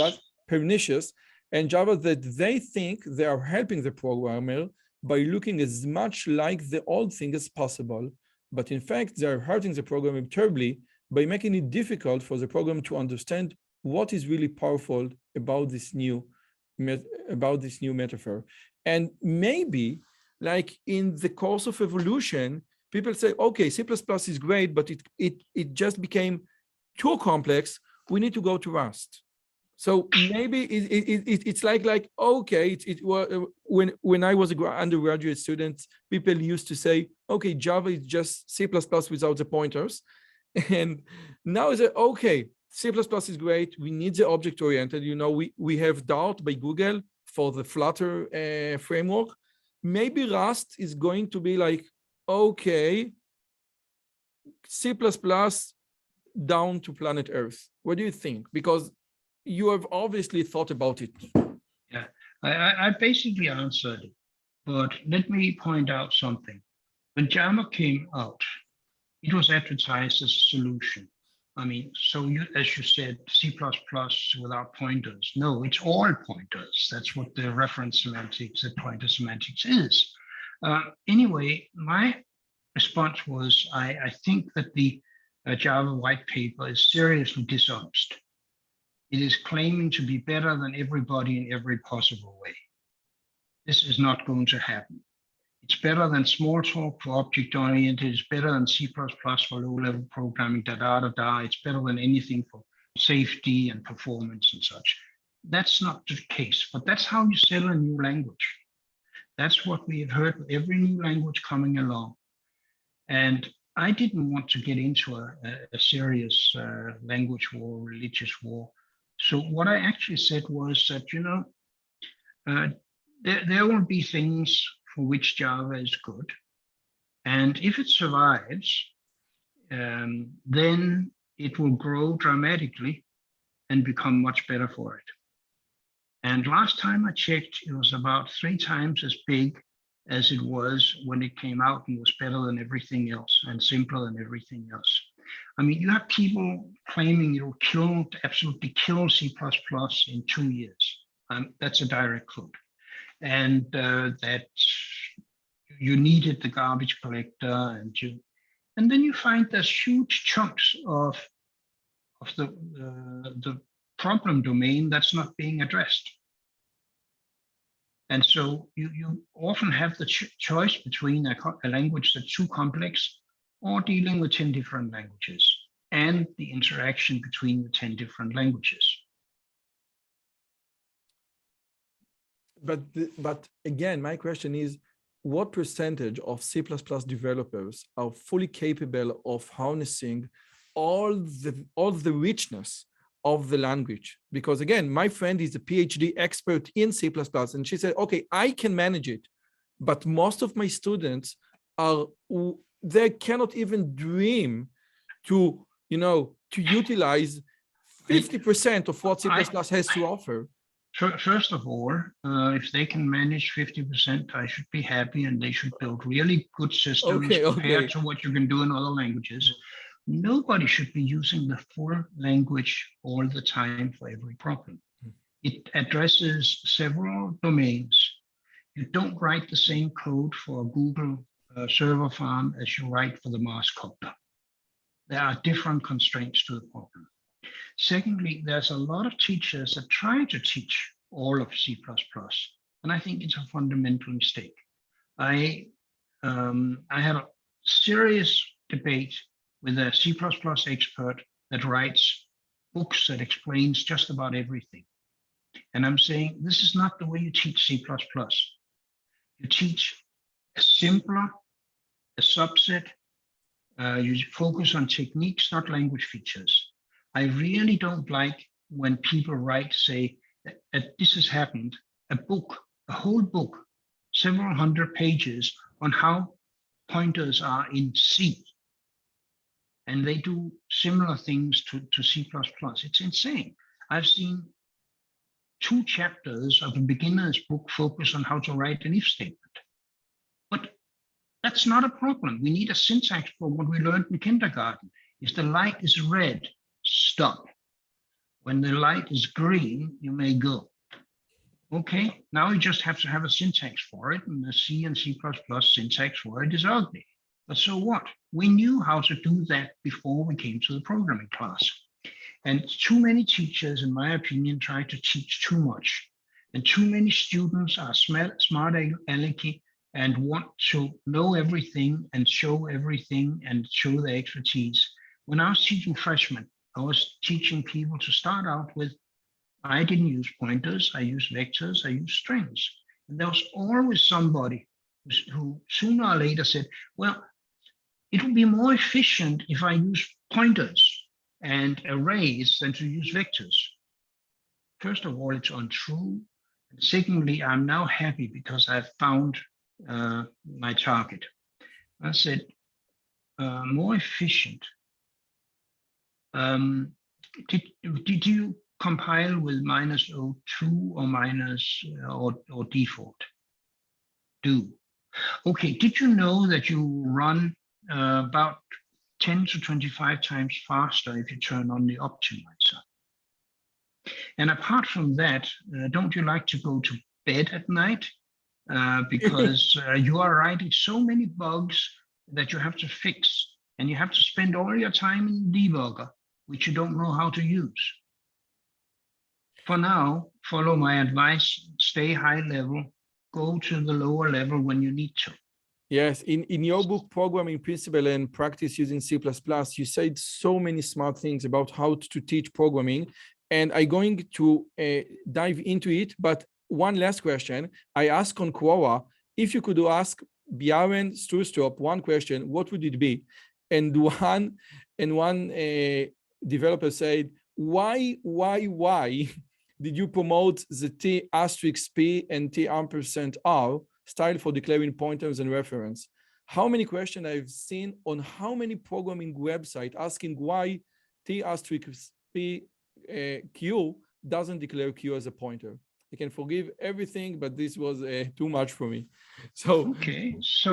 pernicious, and Java, that they think they are helping the programmer, by looking as much like the old thing as possible, but in fact, they are hurting the program terribly by making it difficult for the program to understand what is really powerful about this new metaphor. And maybe, like in the course of evolution, people say, okay, C++ is great, but it just became too complex. We need to go to Rust. So maybe it's like okay, when I was an undergraduate student, people used to say, okay, Java is just C++ without the pointers. And now it's okay, C++ is great. We need the object-oriented. You know, we have Dart by Google for the Flutter framework. Maybe Rust is going to be like, okay, C++ down to planet Earth. What do you think? Because you have obviously thought about it. Yeah, I basically answered it, but let me point out something. When Java came out, it was advertised as a solution. I mean, so as you said, C++ without pointers. No, it's all pointers. That's what the reference semantics, the pointer semantics is. Anyway, my response was, I think that the Java white paper is seriously dishonest. It is claiming to be better than everybody in every possible way. This is not going to happen. It's better than Smalltalk for object-oriented. It's better than C++ for low-level programming, It's better than anything for safety and performance and such. That's not the case, but that's how you sell a new language. That's what we have heard with every new language coming along. And I didn't want to get into a serious language war, religious war. So what I actually said was that, you know, there will be things for which Java is good. And if it survives, then it will grow dramatically and become much better for it. And last time I checked, it was about 3 times as big as it was when it came out, and was better than everything else and simpler than everything else. I mean, you have people claiming it will absolutely kill C++ in 2 years. That's a direct quote. And that you needed the garbage collector, and then you find there's huge chunks of the problem domain that's not being addressed. And so you often have the choice between a language that's too complex or dealing with 10 different languages and the interaction between the 10 different languages. But again, my question is, what percentage of C++ developers are fully capable of harnessing all the richness of the language? Because again, my friend is a PhD expert in C++, and she said, okay, I can manage it, but most of my students they cannot even dream to, you know, to utilize 50% of what C++ has to offer. First of all, if they can manage 50%, I should be happy, and they should build really good systems compared to what you can do in other languages. Nobody should be using the full language all the time for every problem. It addresses several domains. You don't write the same code for a Google server farm as you write for the Mars copter. There are different constraints to the problem. Secondly, there's a lot of teachers that try to teach all of C++, and I think it's a fundamental mistake. I had a serious debate with a C++ expert that writes books that explains just about everything. And I'm saying, this is not the way you teach C++. You teach a simpler, a subset. You focus on techniques, not language features. I really don't like when people write, say, that this has happened, a whole book, several hundred pages on how pointers are in C. And they do similar things to C++. It's insane. I've seen 2 chapters of a beginner's book focus on how to write an if statement. But that's not a problem. We need a syntax for what we learned in kindergarten. If the light is red, stop. When the light is green, you may go. Okay, now you just have to have a syntax for it, and the C and C++ syntax for it is ugly. But so what? We knew how to do that before we came to the programming class. And too many teachers, in my opinion, try to teach too much. And too many students are smart alecky and want to know everything and show everything and show their expertise. When I was teaching freshmen, I was teaching people to start out with, I didn't use pointers, I used vectors, I used strings. And there was always somebody who sooner or later said, well, it would be more efficient if I use pointers and arrays than to use vectors. First of all, it's untrue. And secondly, I'm now happy because I've found my target. I said, more efficient. Did you compile with -02 or minus or default? Do. Okay, did you know that you run about 10 to 25 times faster if you turn on the optimizer? And apart from that, don't you like to go to bed at night? Because you are writing so many bugs that you have to fix, and you have to spend all your time in debugger, which you don't know how to use. For now, follow my advice, stay high level, go to the lower level when you need to. Yes, in your book, Programming Principle and Practice Using C++, you said so many smart things about how to teach programming, and I'm going to dive into it. But one last question, I asked on Quora, if you could ask Bjarne Strustrup one question, what would it be? And one developer said, why did you promote the T*P and T*R style for declaring pointers and reference? How many questions I've seen on how many programming websites asking why T*P Q doesn't declare Q as a pointer. I can forgive everything, but this was too much for me. So okay, so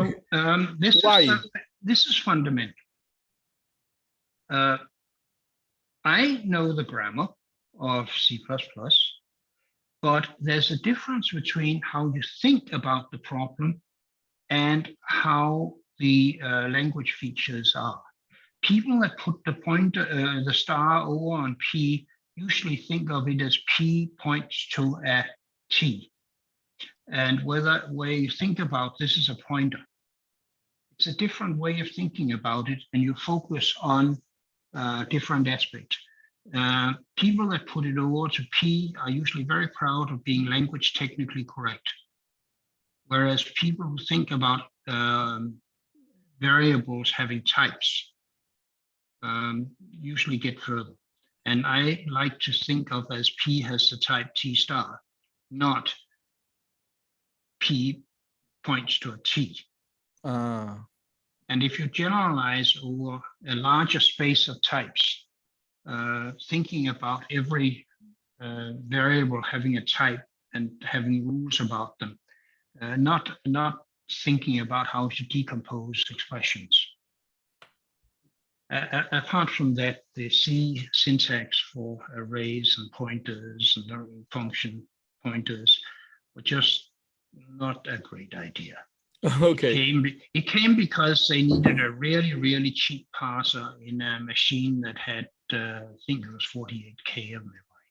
this is fundamental. I know the grammar of C++, but there's a difference between how you think about the problem and how the language features are. People that put the pointer, the star over on P, usually think of it as P points to a T. And where you think about this is a pointer. It's a different way of thinking about it, and you focus on different aspects. People that put it over to P are usually very proud of being language technically correct. Whereas people who think about variables having types usually get further. And I like to think of as P has the type T star, not P points to a T. And if you generalize over a larger space of types, thinking about every variable having a type and having rules about them, not thinking about how to decompose expressions. Apart from that, the C syntax for arrays and pointers and function pointers were just not a great idea. Okay. It came because they needed a really, really cheap parser in a machine that had, I think it was 48K of memory.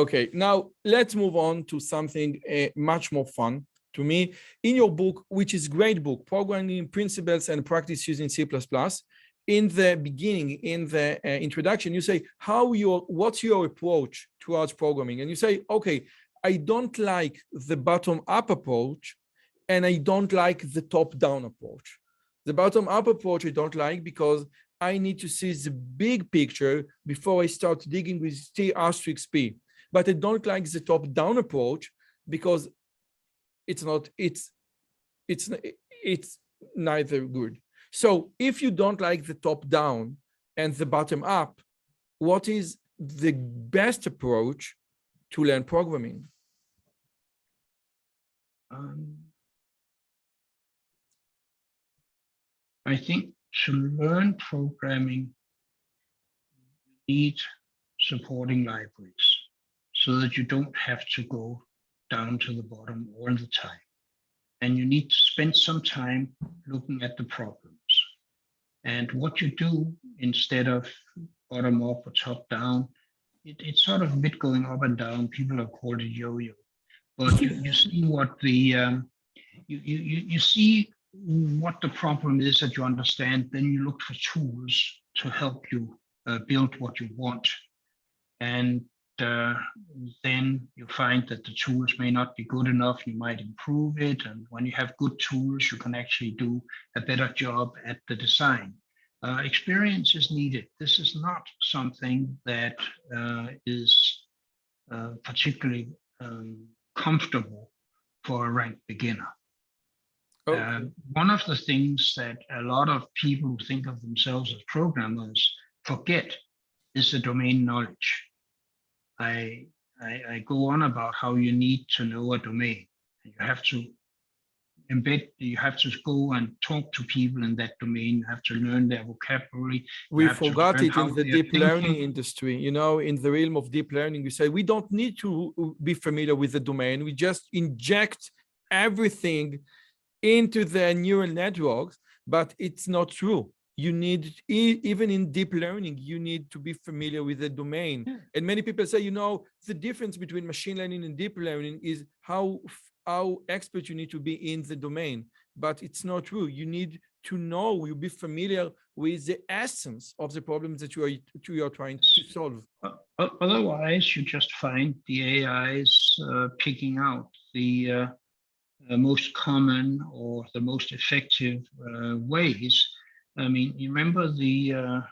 Okay, now let's move on to something much more fun to me. In your book, which is a great book, Programming Principles and Practice Using C++, in the beginning, in the introduction, you say, what's your approach towards programming? And you say, okay, I don't like the bottom-up approach, and I don't like the top-down approach. The bottom-up approach I don't like because I need to see the big picture before I start digging with T*P. But I don't like the top-down approach because it's neither good. So if you don't like the top-down and the bottom-up, what is the best approach to learn programming? I think to learn programming, you need supporting libraries so that you don't have to go down to the bottom all the time. And you need to spend some time looking at the problems. And what you do instead of bottom up or top down, it's sort of a bit going up and down. People have called it yo-yo. But you see what the you see what the problem is that you understand. Then you look for tools to help you build what you want. And then you find that the tools may not be good enough. You might improve it. And when you have good tools, you can actually do a better job at the design. Experience is needed. This is not something that is particularly comfortable for a rank beginner. Okay. One of the things that a lot of people who think of themselves as programmers forget is the domain knowledge. I go on about how you need to know a domain. You have to embed, you have to go and talk to people in that domain. You have to learn their vocabulary. We forgot it in the deep learning industry. You know, in the realm of deep learning, we say we don't need to be familiar with the domain. We just inject everything into the neural networks, but it's not true. You need, even in deep learning, you need to be familiar with the domain. Yeah. And many people say, you know, the difference between machine learning and deep learning is how expert you need to be in the domain. But it's not true. You need to know, you be familiar with the essence of the problems that you are trying to solve. Otherwise, you just find the AIs picking out the most common or the most effective ways. I mean, you remember the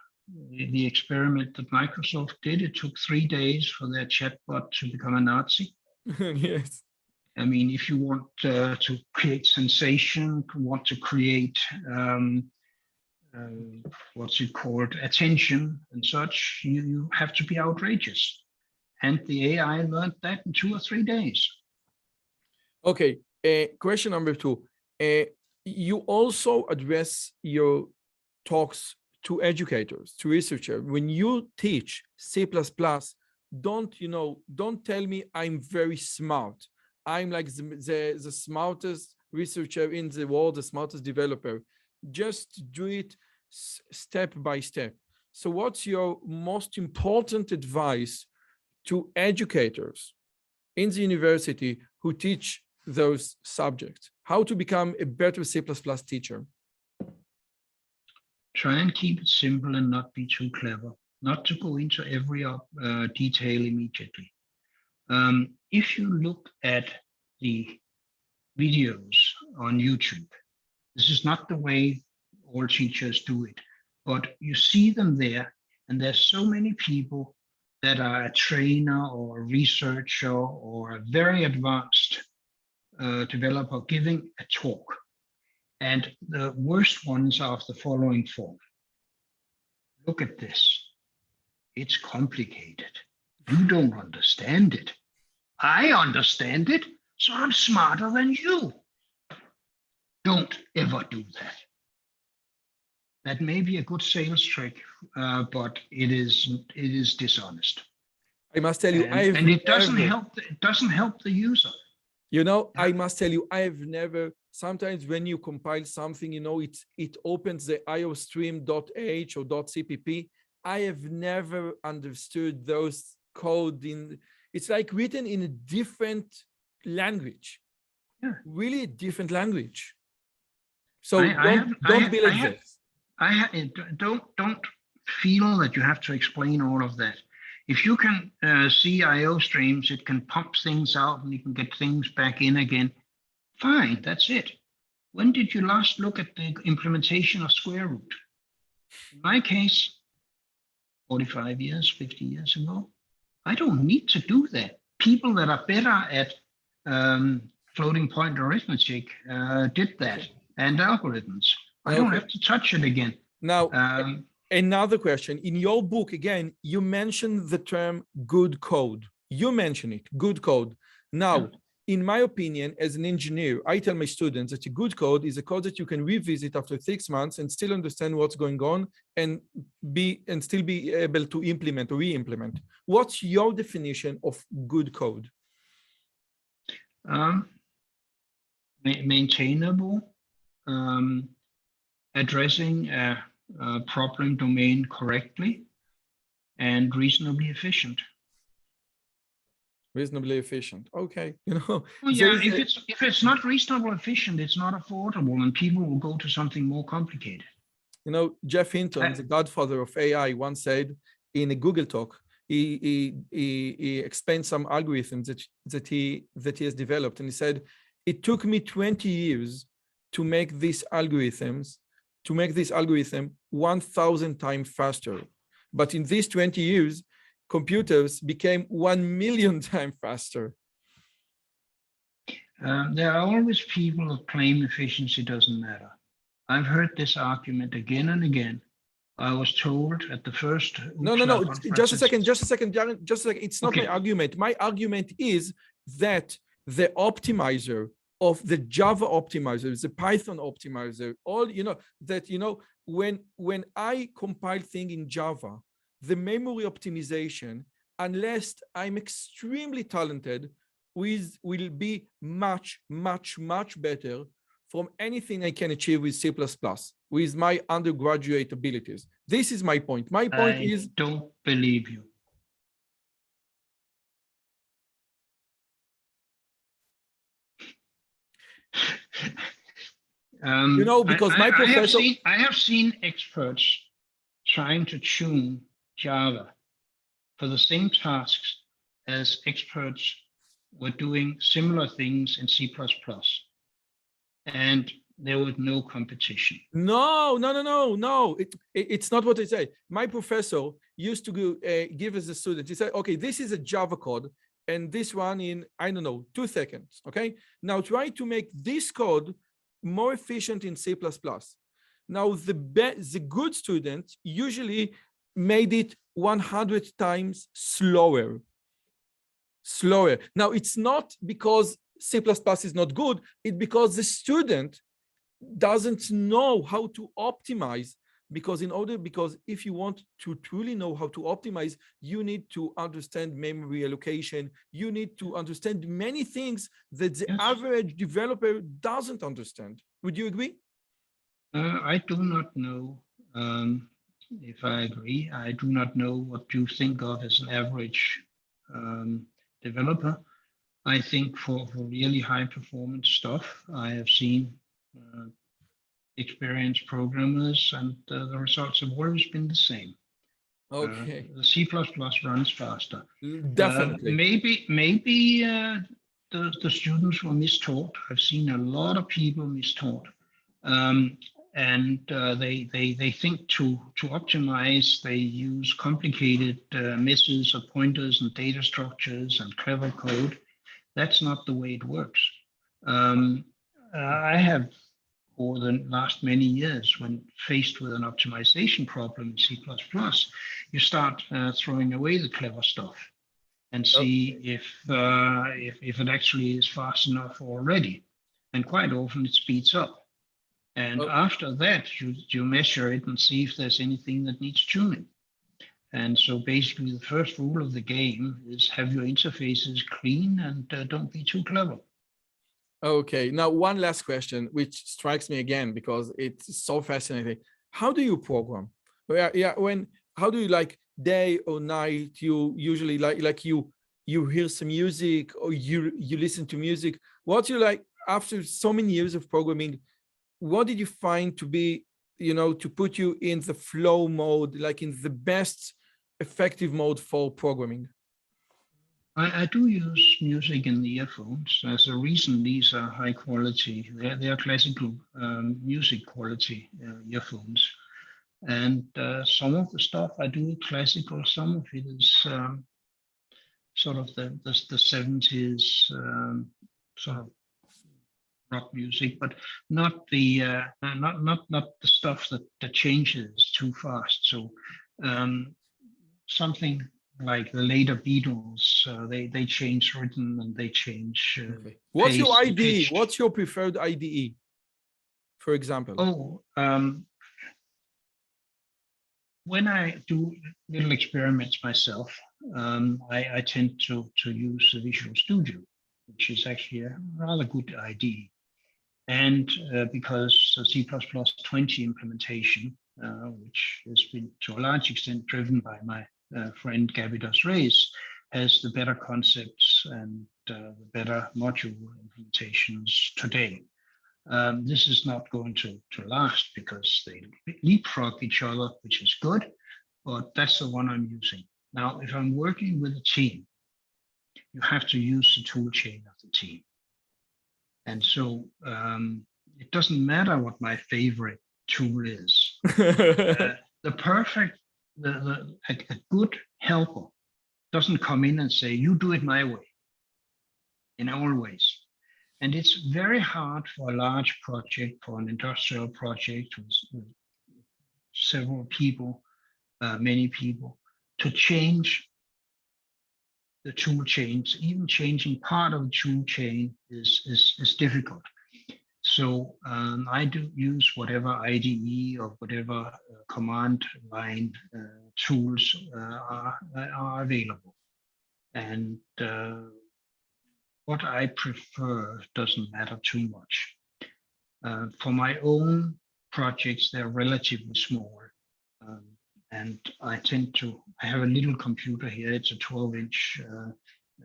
experiment that Microsoft did? It took 3 days for their chatbot to become a Nazi. Yes. I mean, if you want to create sensation, want to create what's it called, attention and such, you have to be outrageous. And the AI learned that in 2 or 3 days. Okay. Question number 2. You also address your talks to educators, to researchers. When you teach C++, don't tell me I'm very smart. I'm like the smartest researcher in the world, the smartest developer. Just do it step by step. So what's your most important advice to educators in the university who teach those subjects? How to become a better C++ teacher? Try and keep it simple and not be too clever, not to go into every detail immediately. If you look at the videos on YouTube, this is not the way all teachers do it, but you see them there, and there's so many people that are a trainer or a researcher or a very advanced developer giving a talk. And the worst ones are of the following form. Look at this. It's complicated. You don't understand it. I understand it, so I'm smarter than you. Don't ever do that. That may be a good sales trick, but it is dishonest. I must tell you, and it doesn't help the user. You know, I must tell you, I have never, sometimes when you compile something, you know, it opens the iostream.h or .cpp. I have never understood those code it's like written in a different language. Yeah. Really a different language. So don't be like this. Don't feel that you have to explain all of that. If you can see IO streams, it can pump things out and you can get things back in again. Fine, that's it. When did you last look at the implementation of square root? In my case, 45 years, 50 years ago, I don't need to do that. People that are better at floating point arithmetic did that, and algorithms. I don't have to touch it again. Now, another question. In your book, again, you mentioned the term good code. You mention it, good code. Now, in my opinion, as an engineer, I tell my students that a good code is a code that you can revisit after 6 months and still understand what's going on and still be able to implement or re-implement. What's your definition of good code? Maintainable, addressing a problem domain correctly, and reasonably efficient. Reasonably efficient. Okay, Well, yeah, if it's not reasonable efficient, it's not affordable, and people will go to something more complicated. Jeff Hinton, the godfather of AI, once said in a Google talk, he explained some algorithms that he has developed, and he said, it took me 20 years to make this algorithm 1,000 times faster. But in these 20 years, computers became 1 million times faster. There are always people who claim efficiency doesn't matter. I've heard this argument again and again. I was told at the first. No. Just a second, Bjarne, just a second. It's not my argument. My argument is that the optimizer of the Java optimizer, the Python optimizer, when I compile things in Java, the memory optimization, unless I'm extremely talented, will be much, much, much better from anything I can achieve with C++, with my undergraduate abilities. This is my point. My point is... I don't believe you. Because my professor... I have seen experts trying to tune Java for the same tasks as experts were doing similar things in C++. And there was no competition. No. It's not what I say. My professor used to give us a student. He said, okay, this is a Java code, and this one in, 2 seconds, okay? Now try to make this code more efficient in C++. Now the good student usually made it 100 times slower. Now it's not because C++ is not good, it's because the student doesn't know how to optimize, because if you want to truly know how to optimize, you need to understand memory allocation. You need to understand many things that the average developer doesn't understand. Would you agree? I do not know if I agree. I do not know what you think of as an average developer. I think for really high performance stuff, I have seen experienced programmers, and the results have always been the same. Okay. The C++ runs faster. Definitely. Maybe the students were mistaught. I've seen a lot of people mistaught. And they think to optimize, they use complicated messes of pointers and data structures and clever code. That's not the way it works. I have, for the last many years, when faced with an optimization problem in C++, you start throwing away the clever stuff and see if it actually is fast enough already. And quite often it speeds up. And after that, you measure it and see if there's anything that needs tuning. And so basically the first rule of the game is have your interfaces clean and don't be too clever. Okay, now one last question, which strikes me again because it's so fascinating. How do you program? How do you, like, day or night? You usually like you hear some music, or you listen to music. What you like after so many years of programming? What did you find to be, to put you in the flow mode, like in the best effective mode for programming? I do use music in the earphones. There's a reason these are high quality. They are classical music quality earphones. And some of the stuff I do classical, some of it is sort of the 70s sort of rock music, but not the not the stuff that changes too fast. So something like the later Beatles, they change rhythm and they change. Okay. What's your IDE? What's your preferred IDE, for example? When I do little experiments myself, I tend to use the Visual Studio. which is actually a rather good idea. And because the C++20 implementation, which has been to a large extent driven by my friend Gavidos Reyes, has the better concepts and the better module implementations today. This is not going to last because they leapfrog each other, which is good, but that's the one I'm using. Now, if I'm working with a team, you have to use the tool chain of the team. And so it doesn't matter what my favorite tool is. A good helper doesn't come in and say, you do it my way, in all ways. And it's very hard for a large project, for an industrial project with several people, many people, to change the tool chains. Even changing part of the tool chain is difficult. So I do use whatever IDE or whatever command line tools are available. And what I prefer doesn't matter too much. For my own projects, they're relatively small. And I have a little computer here. It's a 12-inch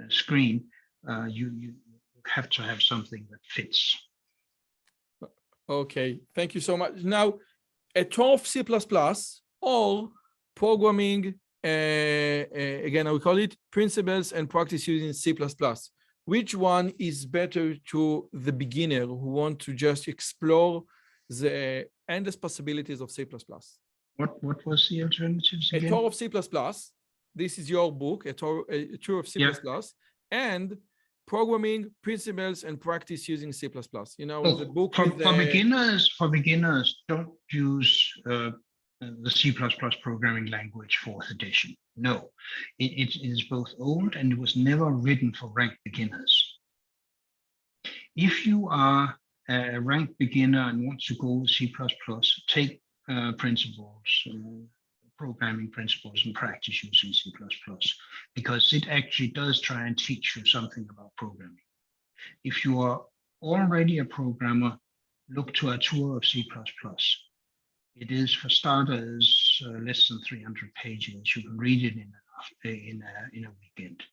screen. You have to have something that fits. Okay, thank you so much. Now, a 12 C++ or programming, again, I will call it principles and practice using C++. Which one is better to the beginner who want to just explore the endless possibilities of C++? What was the alternatives again? A tour of C++. This is your book, a tour of C++, and programming principles and practice using C++. You know, the book for beginners, don't use the C++ programming language 4th edition. No, it is both old and it was never written for ranked beginners. If you are a ranked beginner and want to go with C++, take principles, programming principles and practice using C++, because it actually does try and teach you something about programming. If you are already a programmer, look to a tour of C++. It is, for starters, less than 300 pages. You can read it in a weekend.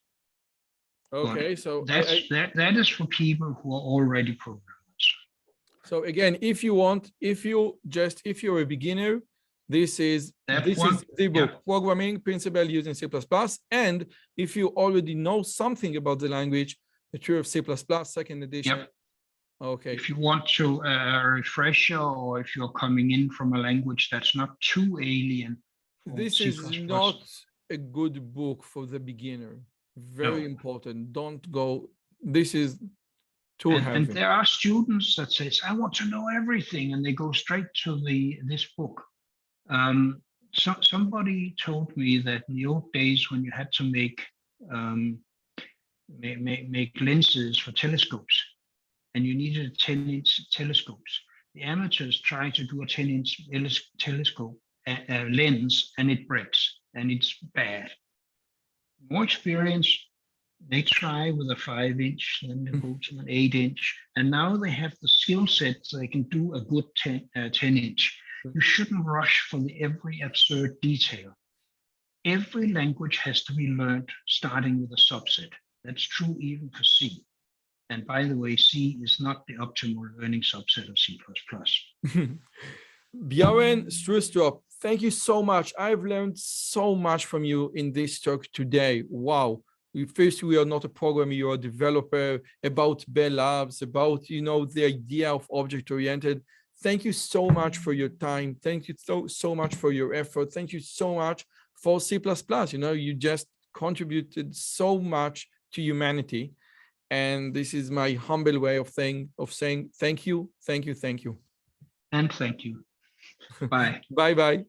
Okay, but so that is for people who are already programmers. So again, if you're a beginner, this is the book, Programming Principle using C++. And if you already know something about the language, the Tour of C++, 2nd edition. Yep. Okay. If you want to refresher, or if you're coming in from a language that's not too alien. This is not a good book for the beginner. Very important. Don't go. This is too heavy. And there are students that says, I want to know everything, and they go straight to this book. Somebody told me that in the old days when you had to make lenses for telescopes, and you needed a 10-inch telescopes, the amateurs try to do a 10-inch telescope lens, and it breaks, and it's bad. More experience, they try with a 5-inch, then they go to an 8-inch, and now they have the skill set so they can do a good 10-inch. You shouldn't rush for every absurd detail. Every language has to be learned starting with a subset. That's true even for C. And by the way, C is not the optimal learning subset of C++. Bjarne Strustrup, thank you so much. I've learned so much from you in this talk today. Wow. First, we are not a programmer, you're a developer, about Bell Labs, about, the idea of object-oriented. Thank you so much for your time. Thank you so much for your effort. Thank you so much for C++. You just contributed so much to humanity. And this is my humble way of saying thank you, thank you, thank you. And thank you. Bye. Bye-bye.